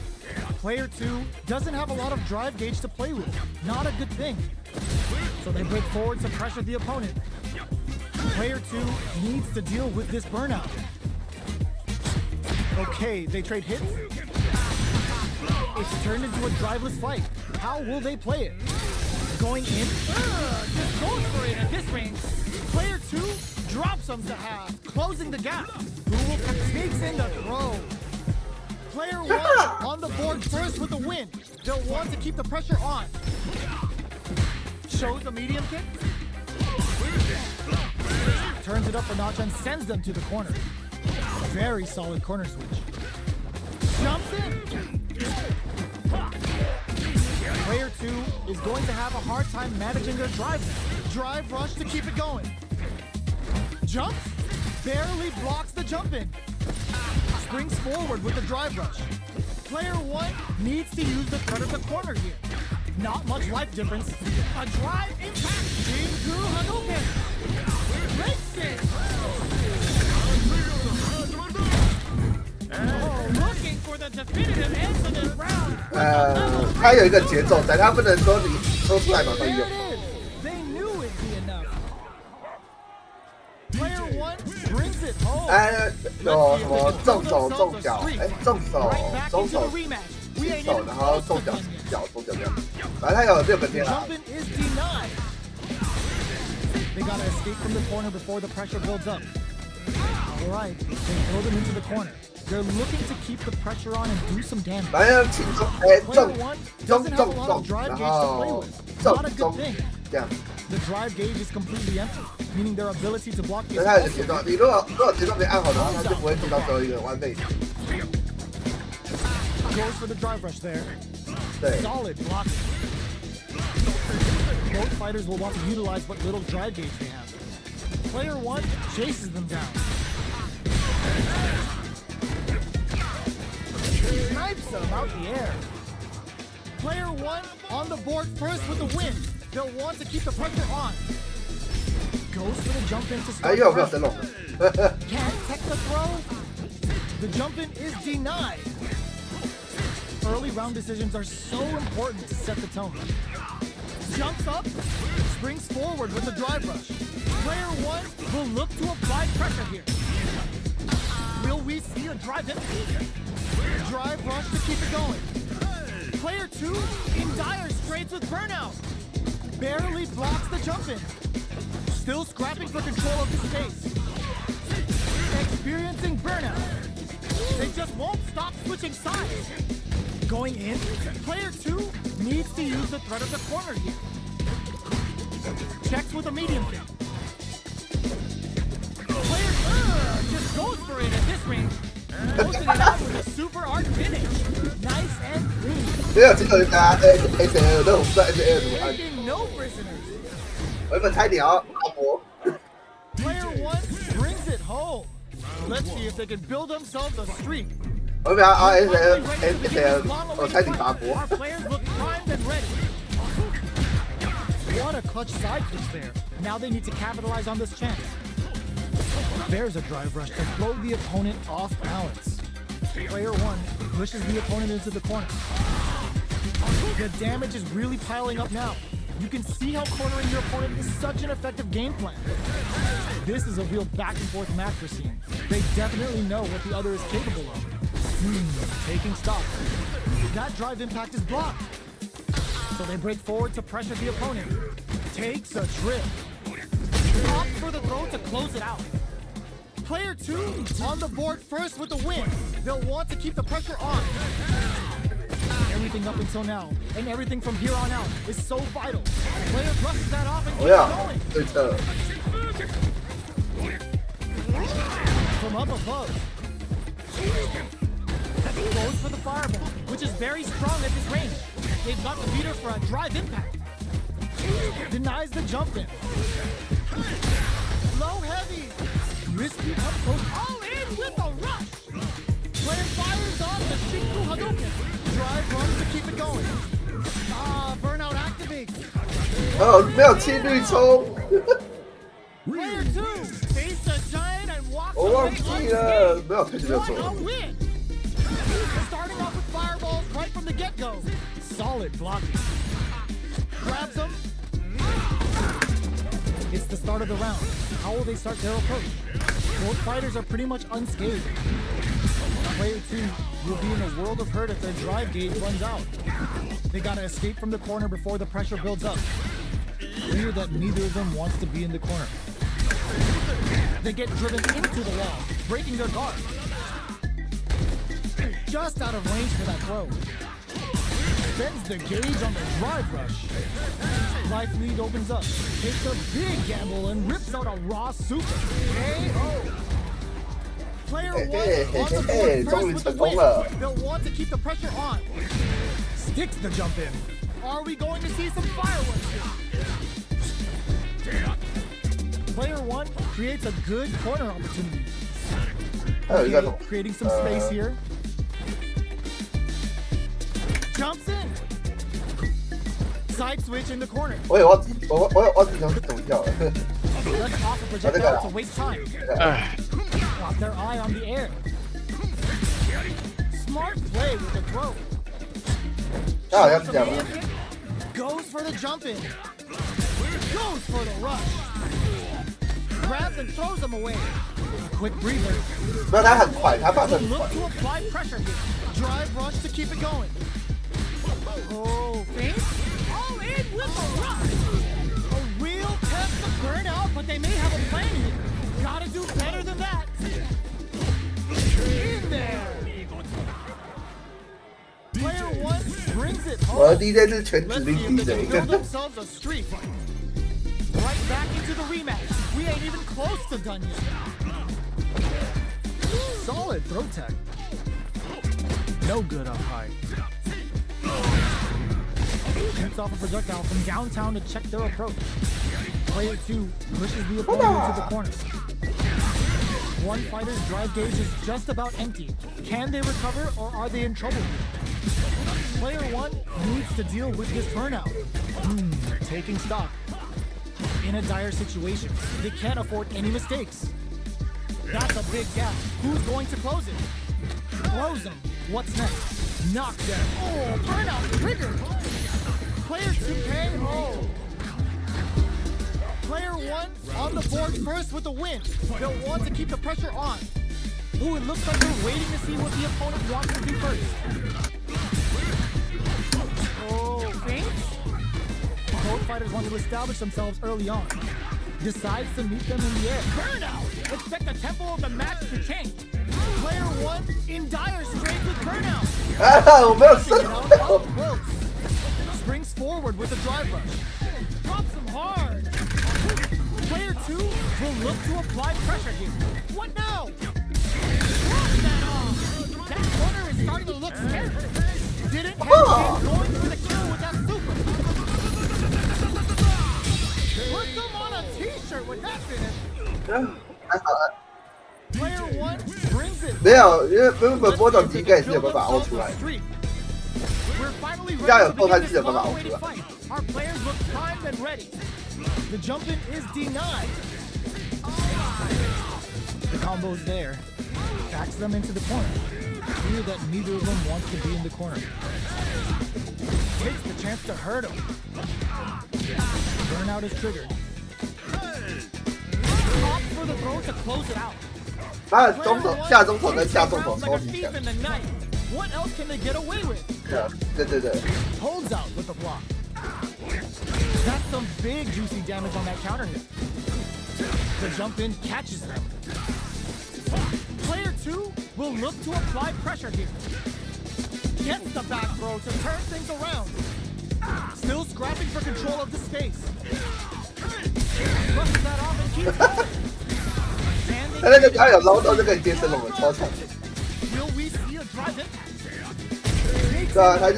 Player 2 doesn't have a lot of drive gauge to play with. Not a good thing. So they break forward to pressure the opponent. Player 2 needs to deal with this burnout. Okay, they trade hits. It's turned into a driveless fight. How will they play it? Going in? Just goes for it at this range. Player 2 drops them to half, closing the gap. Google takes in the throw. Player 1 on the board first with the win. They'll want to keep the pressure on. Shows a medium kick. Turns it up a notch and sends them to the corner. Very solid corner switch. Jumps in. Player 2 is going to have a hard time managing their drive. Drive rush to keep it going. Jumps. Barely blocks the jump in. Springs forward with the drive rush. Player 1 needs to use the threat of the corner here. Not much life difference. A drive impact. Jingu Hadouken. Breaks it. Oh, looking for the definitive end to this round. 他有一个节奏在，他不能说你说出来马上 There 用 it。is. They knew it'd be enough. Player 1 brings it home. 哎，有什么重手重脚？哎，重手 Right back 中 into 手 the rematch. We 轻 ain't 手， even 然后 close 重 to 脚 done yet. 脚中脚这样。反正他有6个天啊。 Jumping is denied. They gotta escape from the corner before the pressure builds up. All right, they throw them into the corner. They're looking to keep the pressure on and do some damage. 反正轻中哎 Player 重 1 中 doesn't have a 重 lot 重 of，drive 然 gauge to play 后 with. 重 Not a 中 good thing. 这样。 The drive gauge is completely empty, meaning their ability to block 所 is 以他有个 also 节奏，你如果节奏没按好的话，他就不会进到最后一个完美。 goes for the drive rush there. 对， Solid blocking. Both fighters will want to utilize what little drive gauge they have. Player 1 chases them down. Snipes them out the air. Player 1 on the board first with the win. They'll want to keep the pressure on. Goes for the jump in to start. Can't tech the throw. The jump in is denied. Early round decisions are so important to set the tone. Jumps up, springs forward with the drive rush. Player 1 will look to apply pressure here. Will we see a drive in? Drive rush to keep it going. Player 2 in dire straits with burnout. Barely blocks the jump in. Still scrapping for control of the space. Experiencing burnout. They just won't stop switching sides. Going in, player 2 needs to use the threat of the corner here. Checks with a medium kick. Player just goes for it at this range. Closing it out with a super art finish. Nice and clean. Taking no prisoners. Player 1 brings it home. Let's see if they can build themselves a streak. Our players look primed and ready. What a clutch side switch there. Now they need to capitalize on this chance. There's a drive rush to blow the opponent off balance. Player 1 pushes the opponent into the corner. The damage is really piling up now. You can see how cornering your opponent is such an effective game plan. This is a real back and forth match we're seeing. They definitely know what the other is capable of. Taking stock. That drive impact is blocked. So they break forward to pressure the opponent. Takes a trip. Opts for the throw to close it out. Player 2 on the board first with the win. They'll want to keep the pressure on. Everything up until now, and everything from here on out, is so vital. Player brushes that off and keeps going. From up above. Goes for the fireball, which is very strong at this range. They've got the beater for a drive impact. Denies the jump in. Low heavy. Risky up close. All in with a rush. Player fires off the Shinku Hadouken. Drive runs to keep it going. Burnout activates. Player 2 face a giant and walks away unscathed. What a win! Starting off with fireballs right from the get-go. Solid blocking. Grabs them. It's the start of the round. How will they start their approach? Both fighters are pretty much unscathed. Player 2 will be in a world of hurt if their drive gauge runs out. They gotta escape from the corner before the pressure builds up. Clear that neither of them wants to be in the corner. They get driven into the wall, breaking their guard. Just out of range for that throw. Spends the gauge on the drive rush. Life lead opens up, takes a big gamble and rips out a raw super. KO. Player 1 on the board first with the win. They'll want to keep the pressure on. Sticks the jump in. Are we going to see some fireworks here? Player 1 creates a good corner opportunity. Okay, creating some space here. Jumps in. Side switch in the corner. Let's off a projectile to waste time. Got their eye on the air. Smart play with the throw. Goes for the jump in. Goes for the rush. Grabs and throws them away. Quick breather. Look to apply pressure here. Drive rush to keep it going. Oh, face. All in with the rush. A real test of burnout, but they may have a plan here. Gotta do better than that. In there. Player 1 brings it home. Let's see if they can build themselves a streak. Right back into the rematch. We ain't even close to done yet. Solid throw tech. No good up high. shoots off a projectile from downtown to check their approach. Player 2 pushes the opponent into the corner. One fighter's drive gauge is just about empty. Can they recover or are they in trouble here? Player 1 needs to deal with this burnout. Taking stock. In a dire situation, they can't afford any mistakes. That's a big gap. Who's going to close it? Close them. What's next? Knock them. Oh, burnout triggered. Player 2 KO. Player 1 on the board first with the win. They'll want to keep the pressure on. Ooh, it looks like they're waiting to see what the opponent wants to do first. Oh, feints? Both fighters want to establish themselves early on. Decides to meet them in the air. Burnout! Expect the tempo of the match to change. Player 1 in dire straits with burnout. 我没有射到。 Springs forward with a drive rush. Drops him hard. Player 2 will look to apply pressure here. What now? Block that off. That corner is starting to look scary. Didn't hesitate going for the kill with that super. Put them on a t-shirt with that finish. 还好了， Player 1 brings it. 没有，因为原本波长机应该也是有办法凹出来。 We're finally ready 加油， to 后 begin 看 this 记得办法凹 long-awaited 出来。 fight. Our players look primed and ready. The jump in is denied. The combo's there. Backs them into the corner. Clear that neither of them wants to be in the corner. Takes the chance to hurt him. Burnout is triggered. Opts for the throw to close it out. 他的中手下中手跟下中手 Like 超 a 级 thief 强。 in the night. What else can they get away with? 对对对， Holds out with the block. That's some big juicy damage on that counter hit. The jump in catches them. Player 2 will look to apply pressure here. Gets the back throw to turn things around. Still scrapping for control of the space. Brushes that off and keeps going. 他那个他有捞到就可以接生龙了，超强。 Will we see a drive impact? 对啊，他就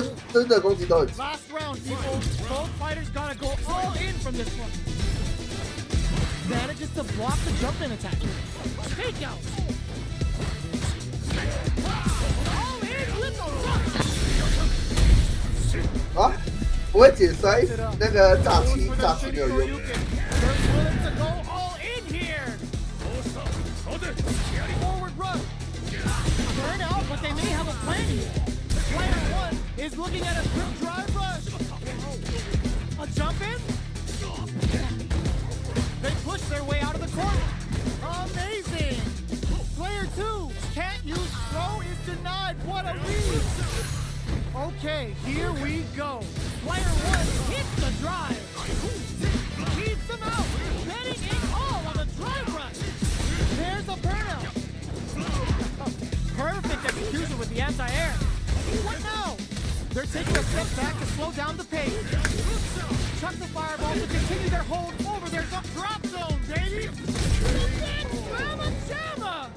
是蹲的攻击都很强。 Last round, people. Both fighters gotta go all in from this one. Manages to block the jump in attack. Take out. All in with the rush. 啊，不会解摔，那个炸气没有用。 They're willing to go all in here. Forward rush. Burn out, but they may have a plan here. Player 1 is looking at a quick drive rush. A jump in? They push their way out of the corner. Amazing! Player 2 can't use throw is denied. What a read! Okay, here we go. Player 1 hits the drive. Keeps them out. Betting it all on the drive rush. There's a burnout. Perfect execution with the anti-air. What now? They're taking a step back to slow down the pace. Chuck the fireball to continue their hold over their drop zone, baby. Jamma jamma.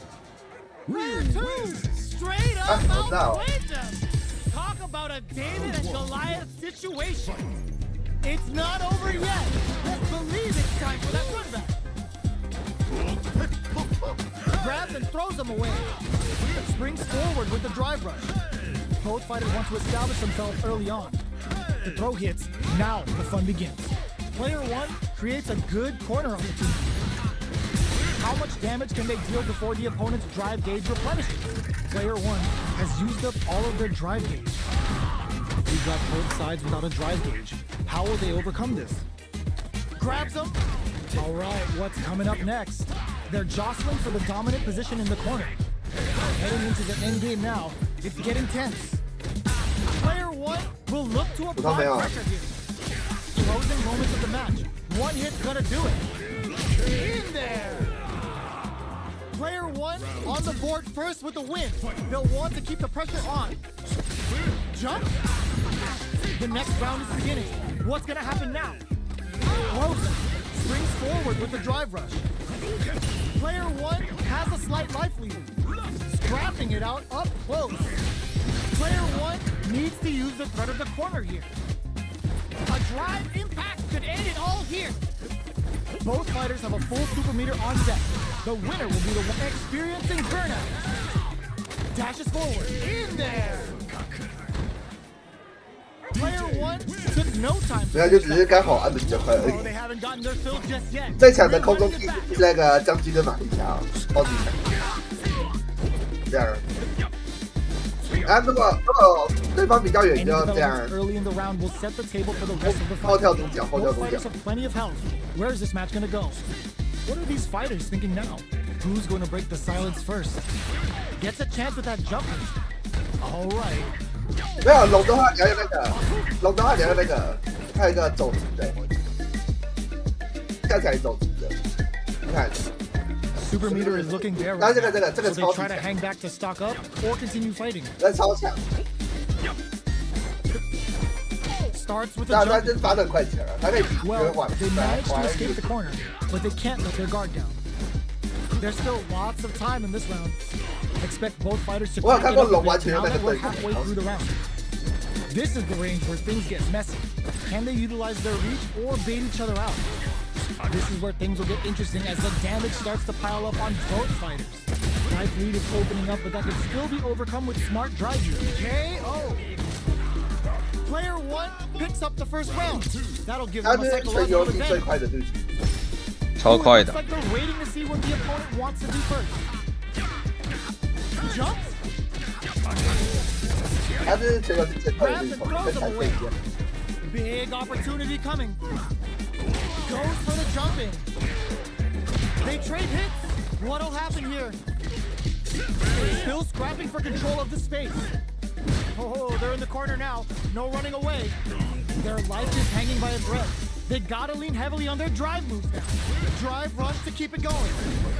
Player 2 straight up outplayed them. Talk about a David and Goliath situation. It's not over yet. Let's believe it's time for that run back. Grabs and throws them away. Springs forward with the drive rush. Both fighters want to establish themselves early on. The throw hits. Now the fun begins. Player 1 creates a good corner opportunity. How much damage can they deal before the opponent's drive gauge replenishes? Player 1 has used up all of their drive gauge. We've got both sides without a drive gauge. How will they overcome this? Grabs them. All right, what's coming up next? They're jostling for the dominant position in the corner. Heading into the end game now. It's getting tense. Player 1 will look to apply pressure here. Closing moments of the match. One hit's gonna do it. In there. Player 1 on the board first with the win. They'll want to keep the pressure on. Jump. The next round is beginning. What's gonna happen now? Closing. Springs forward with the drive rush. Player 1 has a slight life lead. Scrapping it out up close. Player 1 needs to use the threat of the corner here. A drive impact could end it all here. Both fighters have a full super meter on deck. The winner will be the one experiencing burnout. Dashes forward. In there. Player 1 took no time. 没有，就只是刚好按的比较快而 Oh, 已。 they haven't gotten their fill just yet. 最强的空中技是那个将军跟马蹄侠，超级强。这样。啊，如果对方比较远，就要这样。 Early in the round will set the table for the rest of the 后 fight. 跳独角，后跳 Both 独角 fighters。have plenty of health. Where's this match gonna go? What are these fighters thinking now? Who's going to break the silence first? Gets a chance with that jumper. All right. 没有龙的话，你要用那个龙的话，你要用那个，还有一个走直的，跳起来走直的，你看。 Super meter is looking bare 然后 right 这个 now. 这个 So 超 they 级 try to 强， hang back to stock up or continue fighting. 这超强。 Starts with 那 a 他 jump. 就是发的很快强啊，他可以比别 Well, 人晚 they managed to 快。 escape the corner, but they can't let their guard down. There's still lots of time in this round. Expect both fighters to Well, crank it I up a got bit now long that we're watch. halfway through the round. This is the range where things get messy. Can they utilize their reach or bait each other out? This is where things will get interesting as the damage starts to pile up on both fighters. Life lead is opening up, but that can still be overcome with smart drive use. KO! Player 1 picks up the first round. That'll give 他 them a 是全 psychological 游戏最 advantage. 快的对手。超快的 Looks。like they're waiting to see what the opponent wants to do first. Jumps, 他是全游戏最快的 grabs 对 and 手， throws 跟 them 才 away. 对一样。 Big opportunity coming. Goes for the jump in. They trade hits. What'll happen here? Still scrapping for control of the space. Oh, they're in the corner now. No running away. Their life is hanging by a thread. They gotta lean heavily on their drive moves now. Drive rush to keep it going.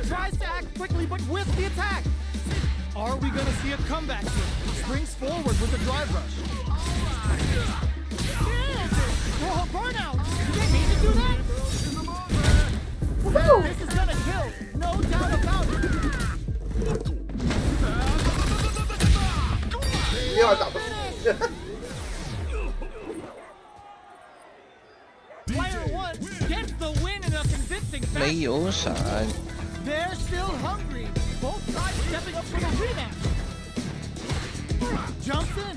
Tries to act quickly, but with the attack. Are we gonna see a comeback here? Springs forward with the drive rush. Oh, burnout! Did they mean to do that? This is gonna kill, no doubt about it. 一会儿打不死。 Player 1 gets the win in a convincing 没 fashion. 有闪， They're still hungry. Both sides stepping up for the rematch. Jumps in.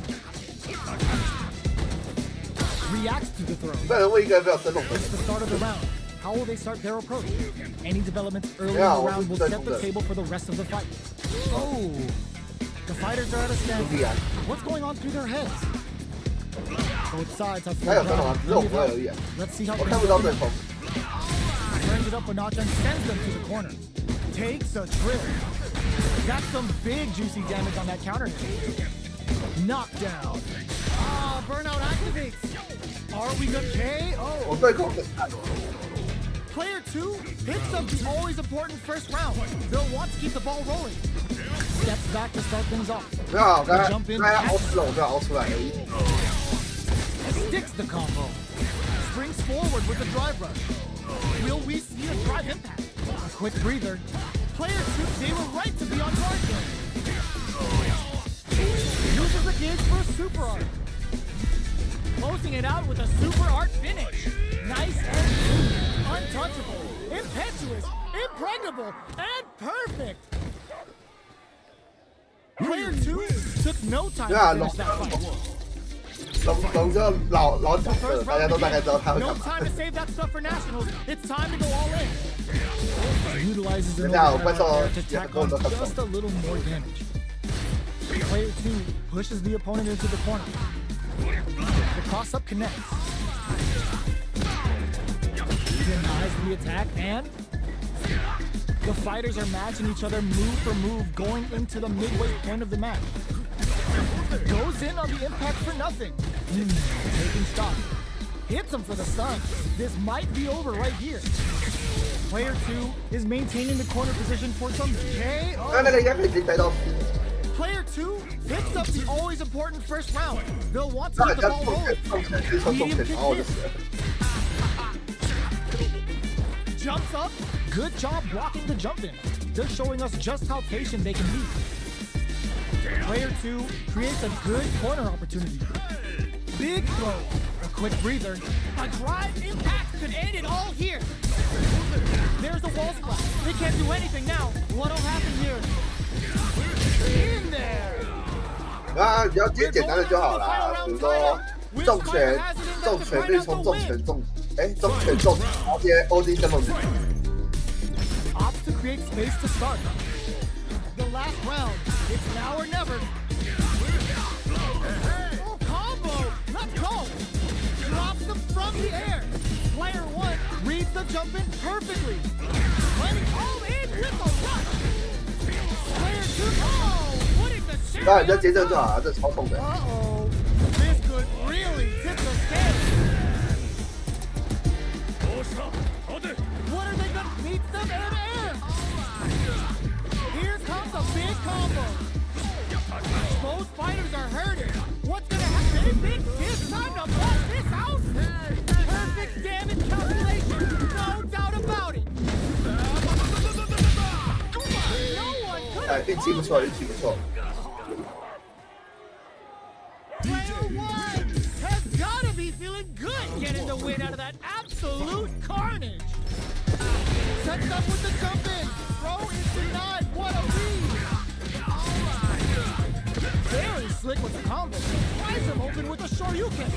Reacts to the throw. 那人问一个没有升龙的， It's the start of the round. How will they start their approach? Any developments early in Yeah, the well, round will that's set the good. table for the rest of the fight. Oh, the fighters are at a 兄 stand. 弟啊， What's going on through their heads? Both sides have 还 full 有升龙啊， drive, 只是我 plenty 不 of 会而已 health. 啊， Let's see how 我 things 看不到 go. 对锋。 Turns it up a notch and sends them to the corner. Takes a trip. Got some big juicy damage on that counter hit. Knockdown. Ah, burnout activates. Are we good? 我 KO. 对空很看。 Player 2 picks up the always important first round. They'll want to keep the ball rolling. Steps back to start things off. 没有，我刚才凹出了，我没有凹出来而已。 Sticks the combo. Springs forward with the drive rush. Will we see a drive impact? A quick breather. Player 2, they were right to be on guard there. Uses the gauge for a super art. Closing it out with a super art finish. Nice and clean. Untouchable. Impetuous. Impregnable. And perfect. Player 2 took no time to finish that fight. 龙就老角色了， First 大家 round 都大概知道 begins. 他会 No 干嘛。 time to save that stuff for nationals. It's time to go all in. Utilizes an Yeah, overhead what's out there all- to yeah, tack go on look up just a little more damage. Player 2 pushes the opponent into the corner. The cross-up connects. Denies the attack, and the fighters are matching each other move for move going into the midway point of the match. Goes in on the impact for nothing. Taking stock. Hits him for the stun. This might be over right here. Player 2 is maintaining the corner position for some 那 KO. 个应该已经待到死。 Player 2 picks up the always important first round. They'll want to 那 get 人 the 家 ball 重 rolling. 拳重拳去冲重 Medium 拳， kick 然后我就 hit. 死了。 Jumps up. Good job blocking the jump in. They're showing us just how patient they can be. Player 2 creates a good corner opportunity. Big throw. quick breather. A drive impact could end it all here. There's a wall splash. They can't do anything now. What'll happen here? In there. 啊，你要接简单的就好啦，比如说重拳对冲重拳重直接 OD 这么子。Opts to create space to start. The last round. It's now or never. Oh, combo. Let's go. Drops them from the air. Player 1 reads the jump in perfectly. Running all in with a rush. Player 2, putting the shit. 当然你要接这个就好了，这超痛的。Uh-oh. This could really tip the scale. What are they gonna beat them in air? Here comes a big combo. Both fighters are hurting. What's gonna happen? They think this time to bust this out? Perfect damage calculation. No doubt about it. No one could 哎，运气不错，运气不错。 Player 1 has gotta be feeling good getting the win out of that absolute carnage. Sets up with the jump in. Throw is denied. What a read. Very slick with the combo. Tries him open with a Shoryuken.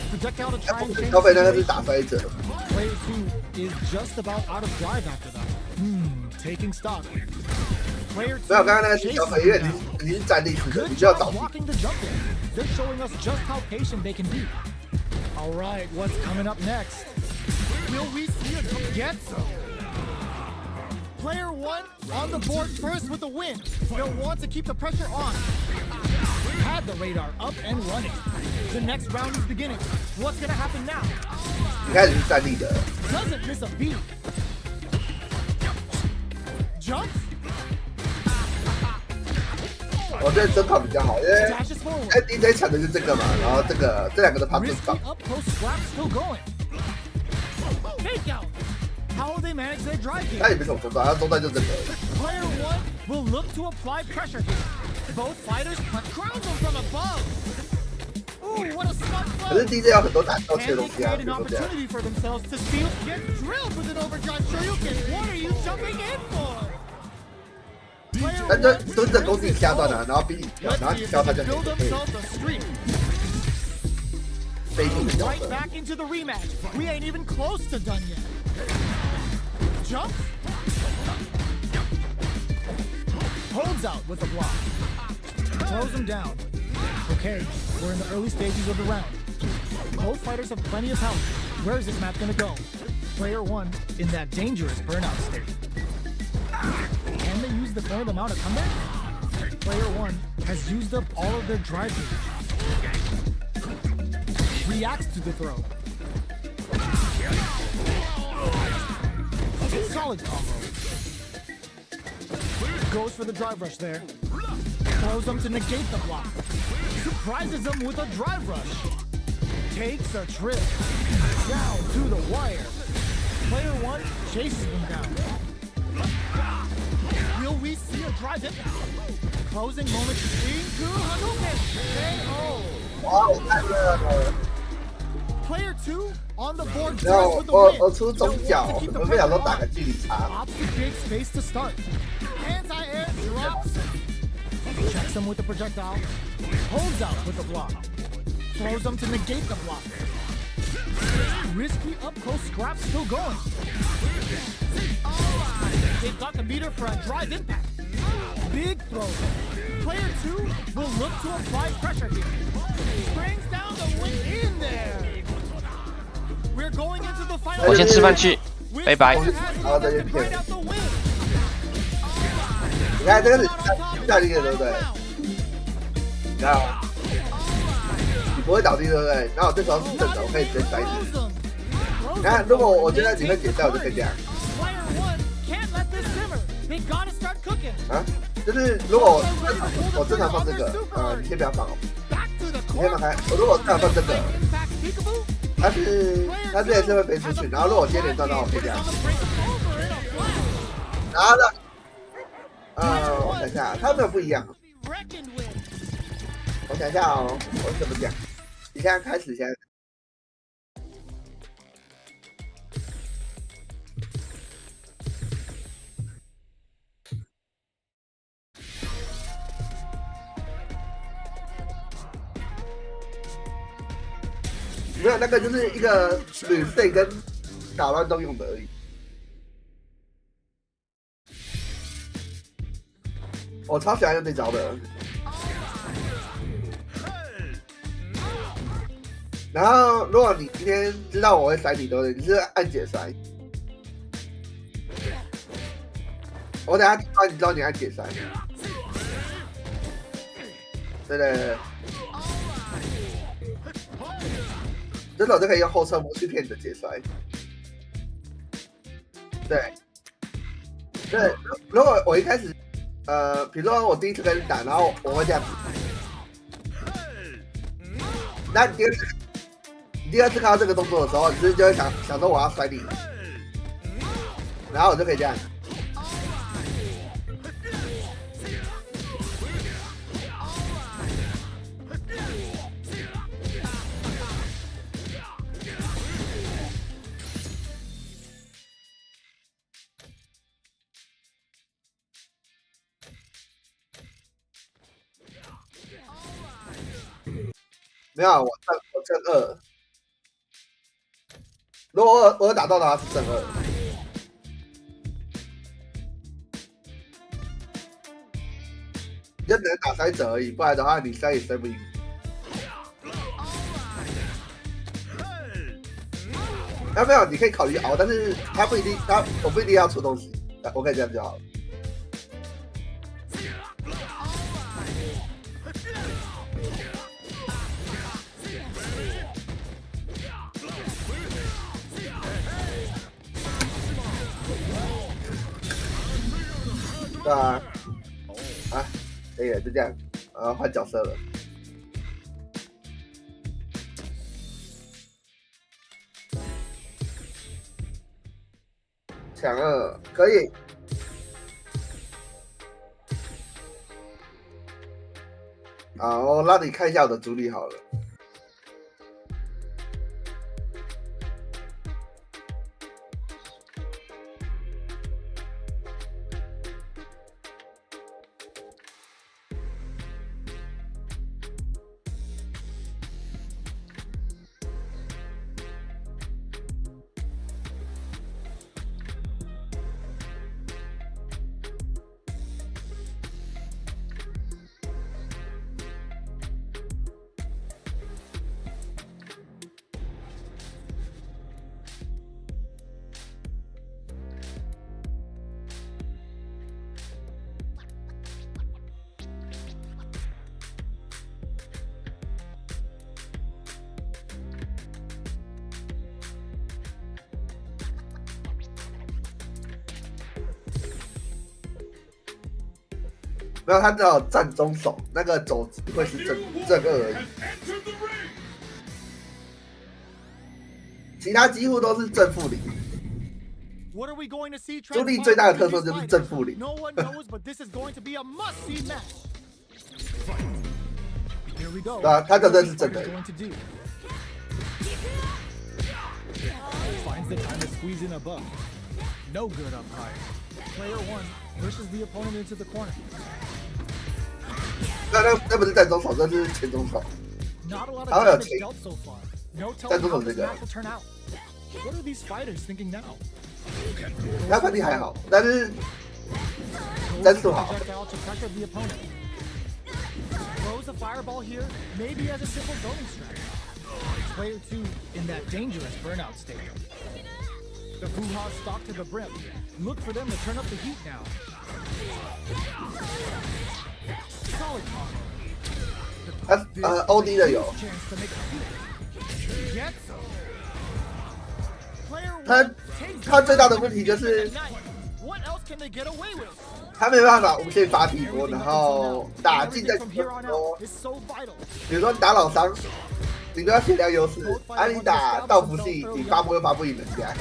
Projectile to try and change 消费那个 the 是打摔者， Player 2 is just about out of drive after that. Taking stock. Player 2 没有刚刚那个是消 chases 费，因为 him down. 你是站立式的， Good 你就要 job 倒地。 blocking the jump in. They're showing us just how patient they can be. All right, what's coming up next? Will we see a get some? Player 1 on the board first with the win. They'll want to keep the pressure on. Had the radar up and running. The next round is beginning. What's gonna happen now? 一开始是站立的， Doesn't miss a beat. Jumps, 我觉得真考比较好，因为 dashes forward. DJ 抢的是这个嘛，然后这两个都怕不 Risky 到。 up close slap still going. Fake out. How will they manage their drive 那 here? 也没什么中段，然后中段就这个。 Player 1 will look to apply pressure here. Both fighters ground them from above. Ooh, what a smart 可是 blow. DJ 要很多打到切 Can 的 they 东西啊， create 比 an 如说这样。 opportunity for themselves to steal? Get drilled with an overdrive Shoryuken. What are you jumping in for? Player 但这 1蹲着攻击下段啊，然后逼你跳， Let's 然后 see 你 if 跳 they 他 can 就 build 可以 themselves a streak. 飞进的角 Right 色。 back into the rematch. We ain't even close to done yet. Jump. Holds out with the block. Throws him down. Okay, we're in the early stages of the round. Both fighters have plenty of health. Where is this match gonna go? Player 1 in that dangerous burnout state. Can they use the current amount of comeback? Player 1 has used up all of their drive gauge. Reacts to the throw. Solid combo. Goes for the drive rush there. Throws him to negate the block. Surprises him with a drive rush. Takes a trip. Down to the wire. Player 1 chases him down. Will we see a drive hit? Closing moment into Hadouken. KO. 哇，我看了， Player 2 on the board 然后 first with the 我 win. 我出中 They'll 脚， want to keep the 我不想 pressure 说打 on. 个距离差。 Opts to create space to start. Anti-air drops. Checks him with the projectile. Holds out with the block. Throws him to negate the block. Risky up close scrap still going. They've got the meter for a drive impact. Big throw. Player 2 will look to apply pressure here. Springs down the wing in there. We're going into the final. 我先吃饭去，拜拜。好再见片。你看这个是站立的，对不对？你看啊，你不会倒地，对不对？然后我这时候是正的，我可以直接摔死。你看，如果我觉得你会解掉，我就可以这样。啊，就是如果我正常放这个，你先不要放哦，你先放开。我如果正常放这个，它这也是会飞出去，然后如果我接连撞到，我可以这样。然后呢，我想一下，它没有不一样。我想一下哦，我怎么讲？你现在开始，现在。没有那个就是一个旅费跟打乱动用的而已。我超喜欢用这招的。然后，如果你今天知道我会甩你的，你是按解甩。我等下让你知道你按解甩。对对对。这种就可以用后侧摸去骗你的解摔。对。对，如果我一开始，比如说我第一次跟你打，然后我会这样子。那你第二次看到这个动作的时候，你是就会想说我要甩你，然后我就可以这样。没有，我正2。如果我有打到的话是正2。你就只能打3折而已，不然的话你摔也摔不赢。没有，你可以考虑熬，但是我不一定要出东西，我可以这样就好了。对啊，可以了，就这样，换角色了。抢2可以。我让你看一下我的主力好了。没有，他只有站中手，那个走只会是正2而已，其他几乎都是正负0。朱莉最大的特色就是正负0。对啊，他真的是正的。那不是站中手，这是前中手。他会有前站中手这个。他反应还好，但是战术好。Player 2 in that dangerous burnout state. The Fuha stock to the brim. Look for them to turn up the heat now. Solid combo. OD 的有。他最大的问题就是他没办法无限发体波，然后打近战波。比如说你打老伤，你都要血量优势，你打道服系，你发波又发不赢人家。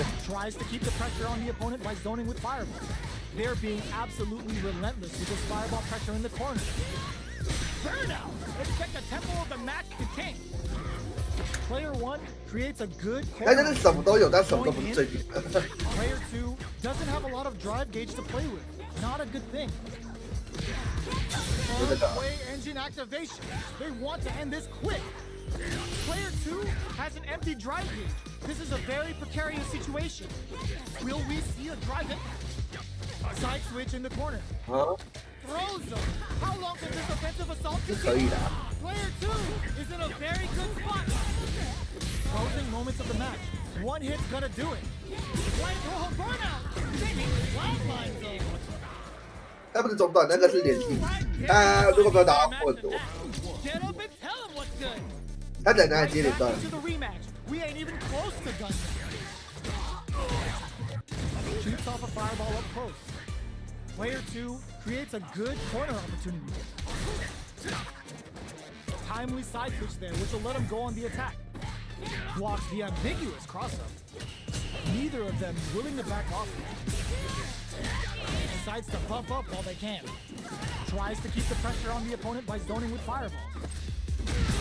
They're being absolutely relentless with this fireball pressure in the corner. Burnout! Expect the tempo of the match to change. Player 1 creates a good corner. 但是什么都有，但什么都不是最顶的。Player 2 doesn't have a lot of drive gauge to play with. Not a good thing. Way engine activation. They want to end this quick. Player 2 has an empty drive gauge. This is a very precarious situation. Will we see a drive impact? Side switch in the corner. 啊， Throws them. How long can this offensive assault 是可以 continue? 的。 Player 2 is in a very good spot. Closing moments of the match. One hit's gonna do it. Right, oh, burnout. Taking flatline zone. 那不是中断，那个是连续。他如果没有打到破很多， Get up and tell him what's good. 他等下接连断。 To the rematch. We ain't even close to gun. Shoots off a fireball up close. Player 2 creates a good corner opportunity. Timely side switch there, which will let him go on the attack. Blocks the ambiguous cross-up. Neither of them willing to back off. Decides to buff up while they can. Tries to keep the pressure on the opponent by zoning with fireballs.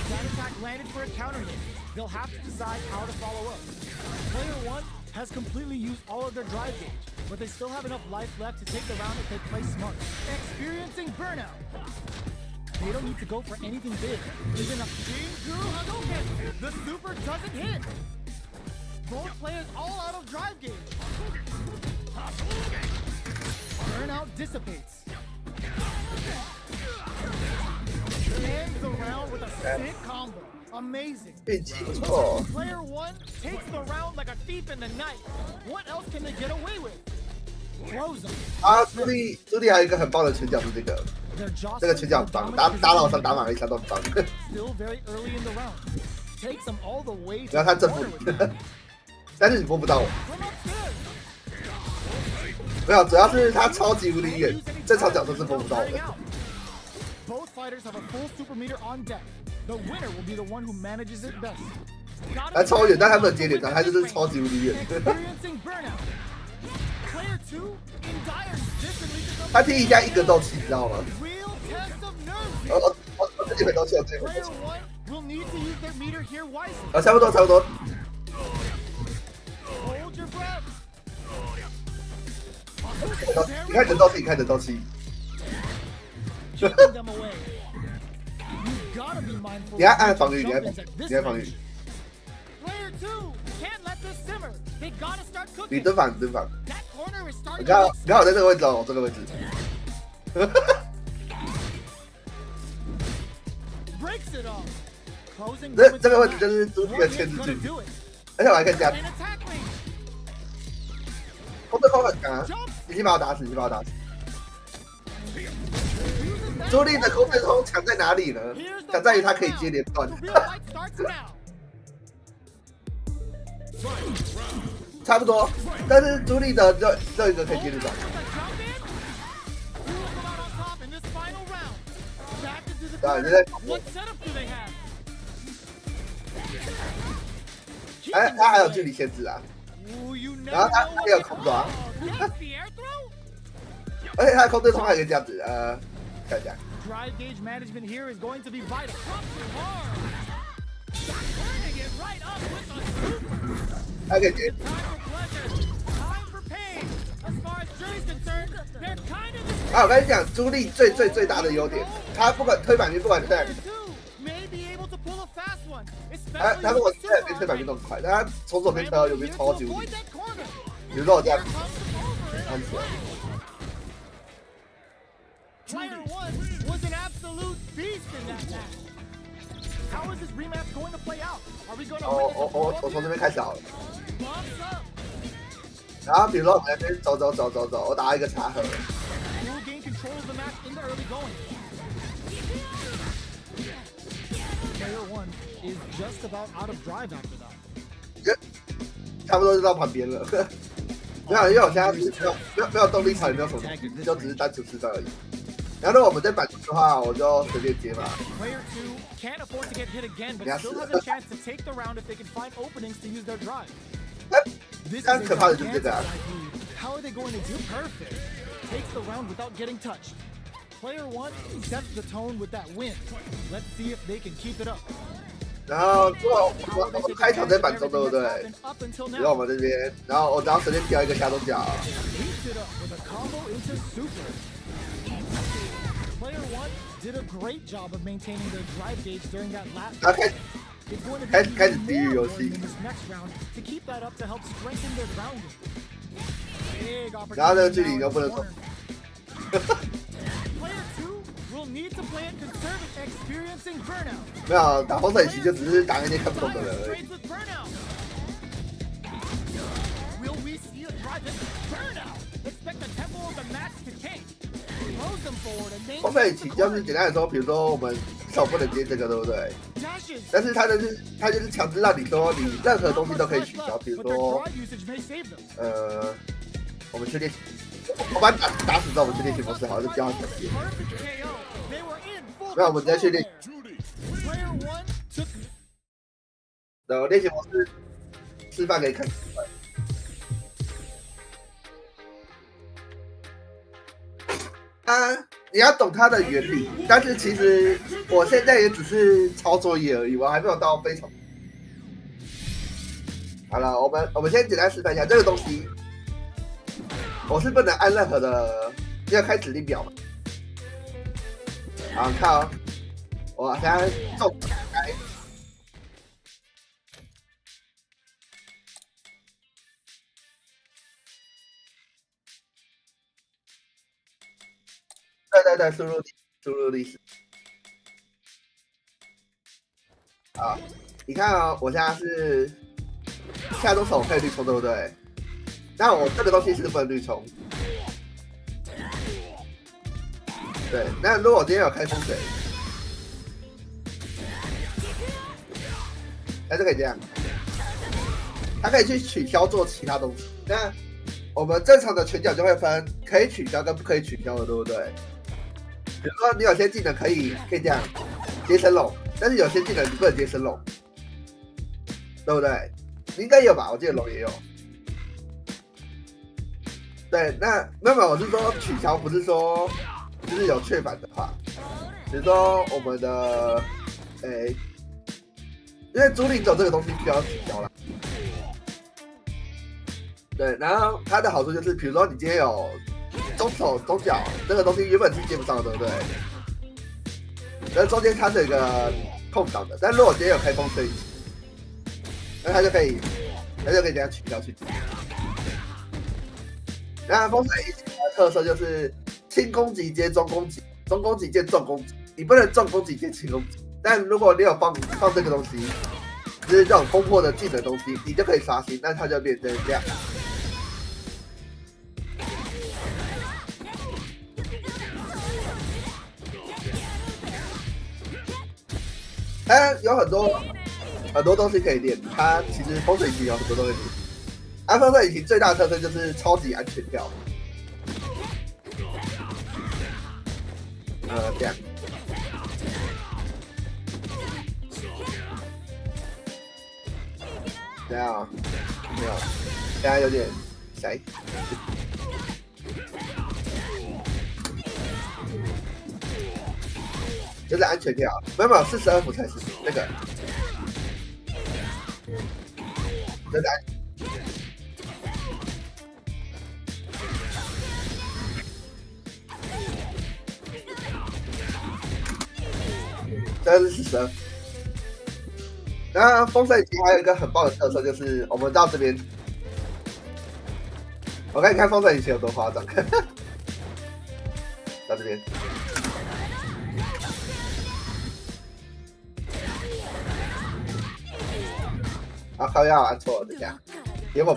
That attack landed for a counter hit. They'll have to decide how to follow up. Player 1 has completely used all of their drive gauge, but they still have enough life left to take the round if they play smart. Experiencing burnout. They don't need to go for anything big. Even a Jingu Hadouken. The super doesn't hit. Both players all out of drive gauge. Burnout dissipates. Ends the round with a sick combo. Amazing. 运气不错。 Player 1 takes the round like a thief in the night. What else can they get away with? Close them. 啊，朱莉还有一个很棒的拳脚是这个， They're 这个 jostling 拳脚很 for 棒， dominant 打老 position. 伤打满一枪都很棒。 Still very early in the round. Takes them all the way to 然后他 the 征服 corner 你 with them. 但是你摸不到我。 Come upstairs. 没有，主要是他超级无敌远，正常角色是摸不到的。 Both fighters have a full super meter on deck. The winner will be the one who manages it best. 他超远，但他没有接连战，他就是超级无敌远。 Experiencing burnout. Player 2 in dire position. 他踢一下一格斗气，你知道吗？ Real test of nerve. 我这里面斗气，我这里面斗 Player 气。 1 will need to use their meter here wisely. 差不多差不多。 Hold your breath. 你看人斗气，你看人斗气。 Keeping them away. You've got to be mindful. 你要按防御，你 of 要 jump-ins at this 你要防 range. 御。 Player 2 can't let this simmer. They gotta start 你 cooking. 蹲防，你蹲防。 That corner is 你 starting 刚 to 好你刚好在这个位置哦，这个位置。 breaks it off. Closing 这个位 moments 置 of 就 the 是 match. 朱莉 One 的 hit's 牵制 gonna 剧， do it. 而且我还可以这样， And attack me. 空对空很强啊，已经把我打死，已经把我打死。朱莉的空对空强在哪里呢？强在于它可以接连断 The。real fight starts now. 差不多，但是朱莉的这一个可以接连断。 Two of them out on top in this final round. Back into the 对，你 corner. 在， What setup do they have? 他还有距离限制啊， Ooh, you never 然后他 know 他 what 也有 they 空抓， Gets the air throw? 而且他的空对空还可以这样子，看一下， Drive gauge management here is going to be vital. Drops it hard. Turning it right up with a super. 他可以接。 Time for pleasure. Time for pain. As far as Jury's concerned, they're kind of the 啊，我跟你讲，朱莉最大的优点，他不管推板面，不管在哪里， two. May be able to pull a fast one, 他 especially 他如果 with 在 the 哪边 super 推板面 arm 都很快，但他从左边推到右边 to 超级无 avoid 敌。 that corner. 比如说我这样 Here comes the over. 看起来， Player 1 was an absolute beast in that match. How is this rematch going to play out? Are we going to 我从这边开始好了。 Bumps up. 然后比如说我们那边走，我打一个茶盒， Will gain control of the match in the early going. Player 1 is just about out of drive after that. 差不多就到旁边了。没有，因为我现在没有动力场，也没有什么东西，就只是单纯吃饭而已。然后如果我们在板的话，我就随便接嘛。 Player 2 can't afford to get hit again, but Yes. still has a chance to take the round if they can find openings to use their drive. 非 This is 常 a 可怕的就是这 gigantic 个啊。 drive lead. How are they going to do? Perfect. Takes the round without getting touched. Player 1 sets the tone with that win. Let's see if they can keep it up. 然后如果 How 我 will they 们 take 开场在 advantage 板 of 中，对 everything 不 that's 对？ happened up until 然后我 now? 们这边，然后我只要随便挑一个下动脚， Beats it up with a combo into super. Player 1 did a great job of maintaining their drive gauge during that last. 然后开开始地狱游戏。然后这个距离又不能走。没有打风水棋就只是打那些看不懂的人而已。风水棋就是简单来说，比如说我们手不能接这个，对不对？但是它就是强制让你说你任何东西都可以取消，比如说我们去练，我把你打死之后，我们去练习模式，好像是比较简单。那我们直接去练。然后练习模式示范给你看。你要懂它的原理，但是其实我现在也只是抄作业而已，我还没有到非常。好了，我们先简单示范一下这个东西，我是不能按任何的，要开指令表嘛。好，你看哦，我现在重开。对，输入历史。好，你看哦，我现在下动手可以绿冲，对不对？那我这个东西是不能绿冲。对，那如果我今天有开风水，它就可以这样，它可以去取消做其他东西。那我们正常的拳脚就会分可以取消跟不可以取消的，对不对？比如说你有些技能可以这样接升龙，但是有些技能你不能接升龙，对不对？你应该有吧？我记得龙也有。对，那没有，我是说取消，不是说就是有确反的话，比如说我们的因为朱令走这个东西需要取消了。对，然后它的好处就是，比如说你今天有中手中脚这个东西原本是接不上的，对不对？那中间它是有一个空档的，但如果今天有开风吹，那它就可以这样取消去。那风水的特色就是轻攻击接中攻击，中攻击接重攻击，你不能重攻击接轻攻击。但如果你有放这个东西，就是这种攻破的技能东西，你就可以刷新，那它就变成这样。有很多东西可以练，它其实风水棋有很多东西可以练。风水棋最大的特色就是超级安全跳。这样。没有，现在有点塞。就是安全跳，没有42伏才是那个，真的安。这是42伏。然后风水棋还有一个很棒的特色，就是我们到这边，我看你看风水棋有多夸张，到这边。啊，靠腰按错了，等一下，别我，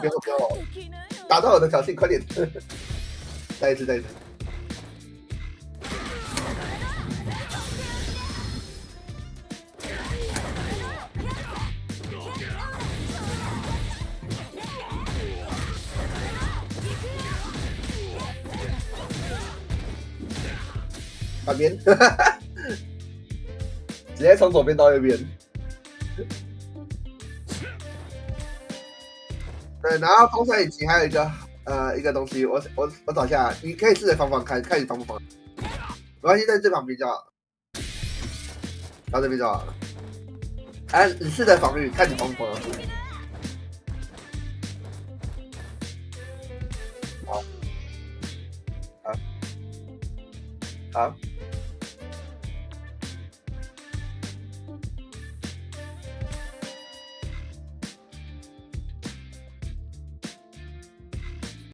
打到我的挑衅，快点！再一次。反边，直接从左边到右边。对，然后风水棋还有一个东西，我找一下，你可以试着放看你放不放。没关系，在这旁边就好了，到这边就好了。你试着防御，看你放不放。好。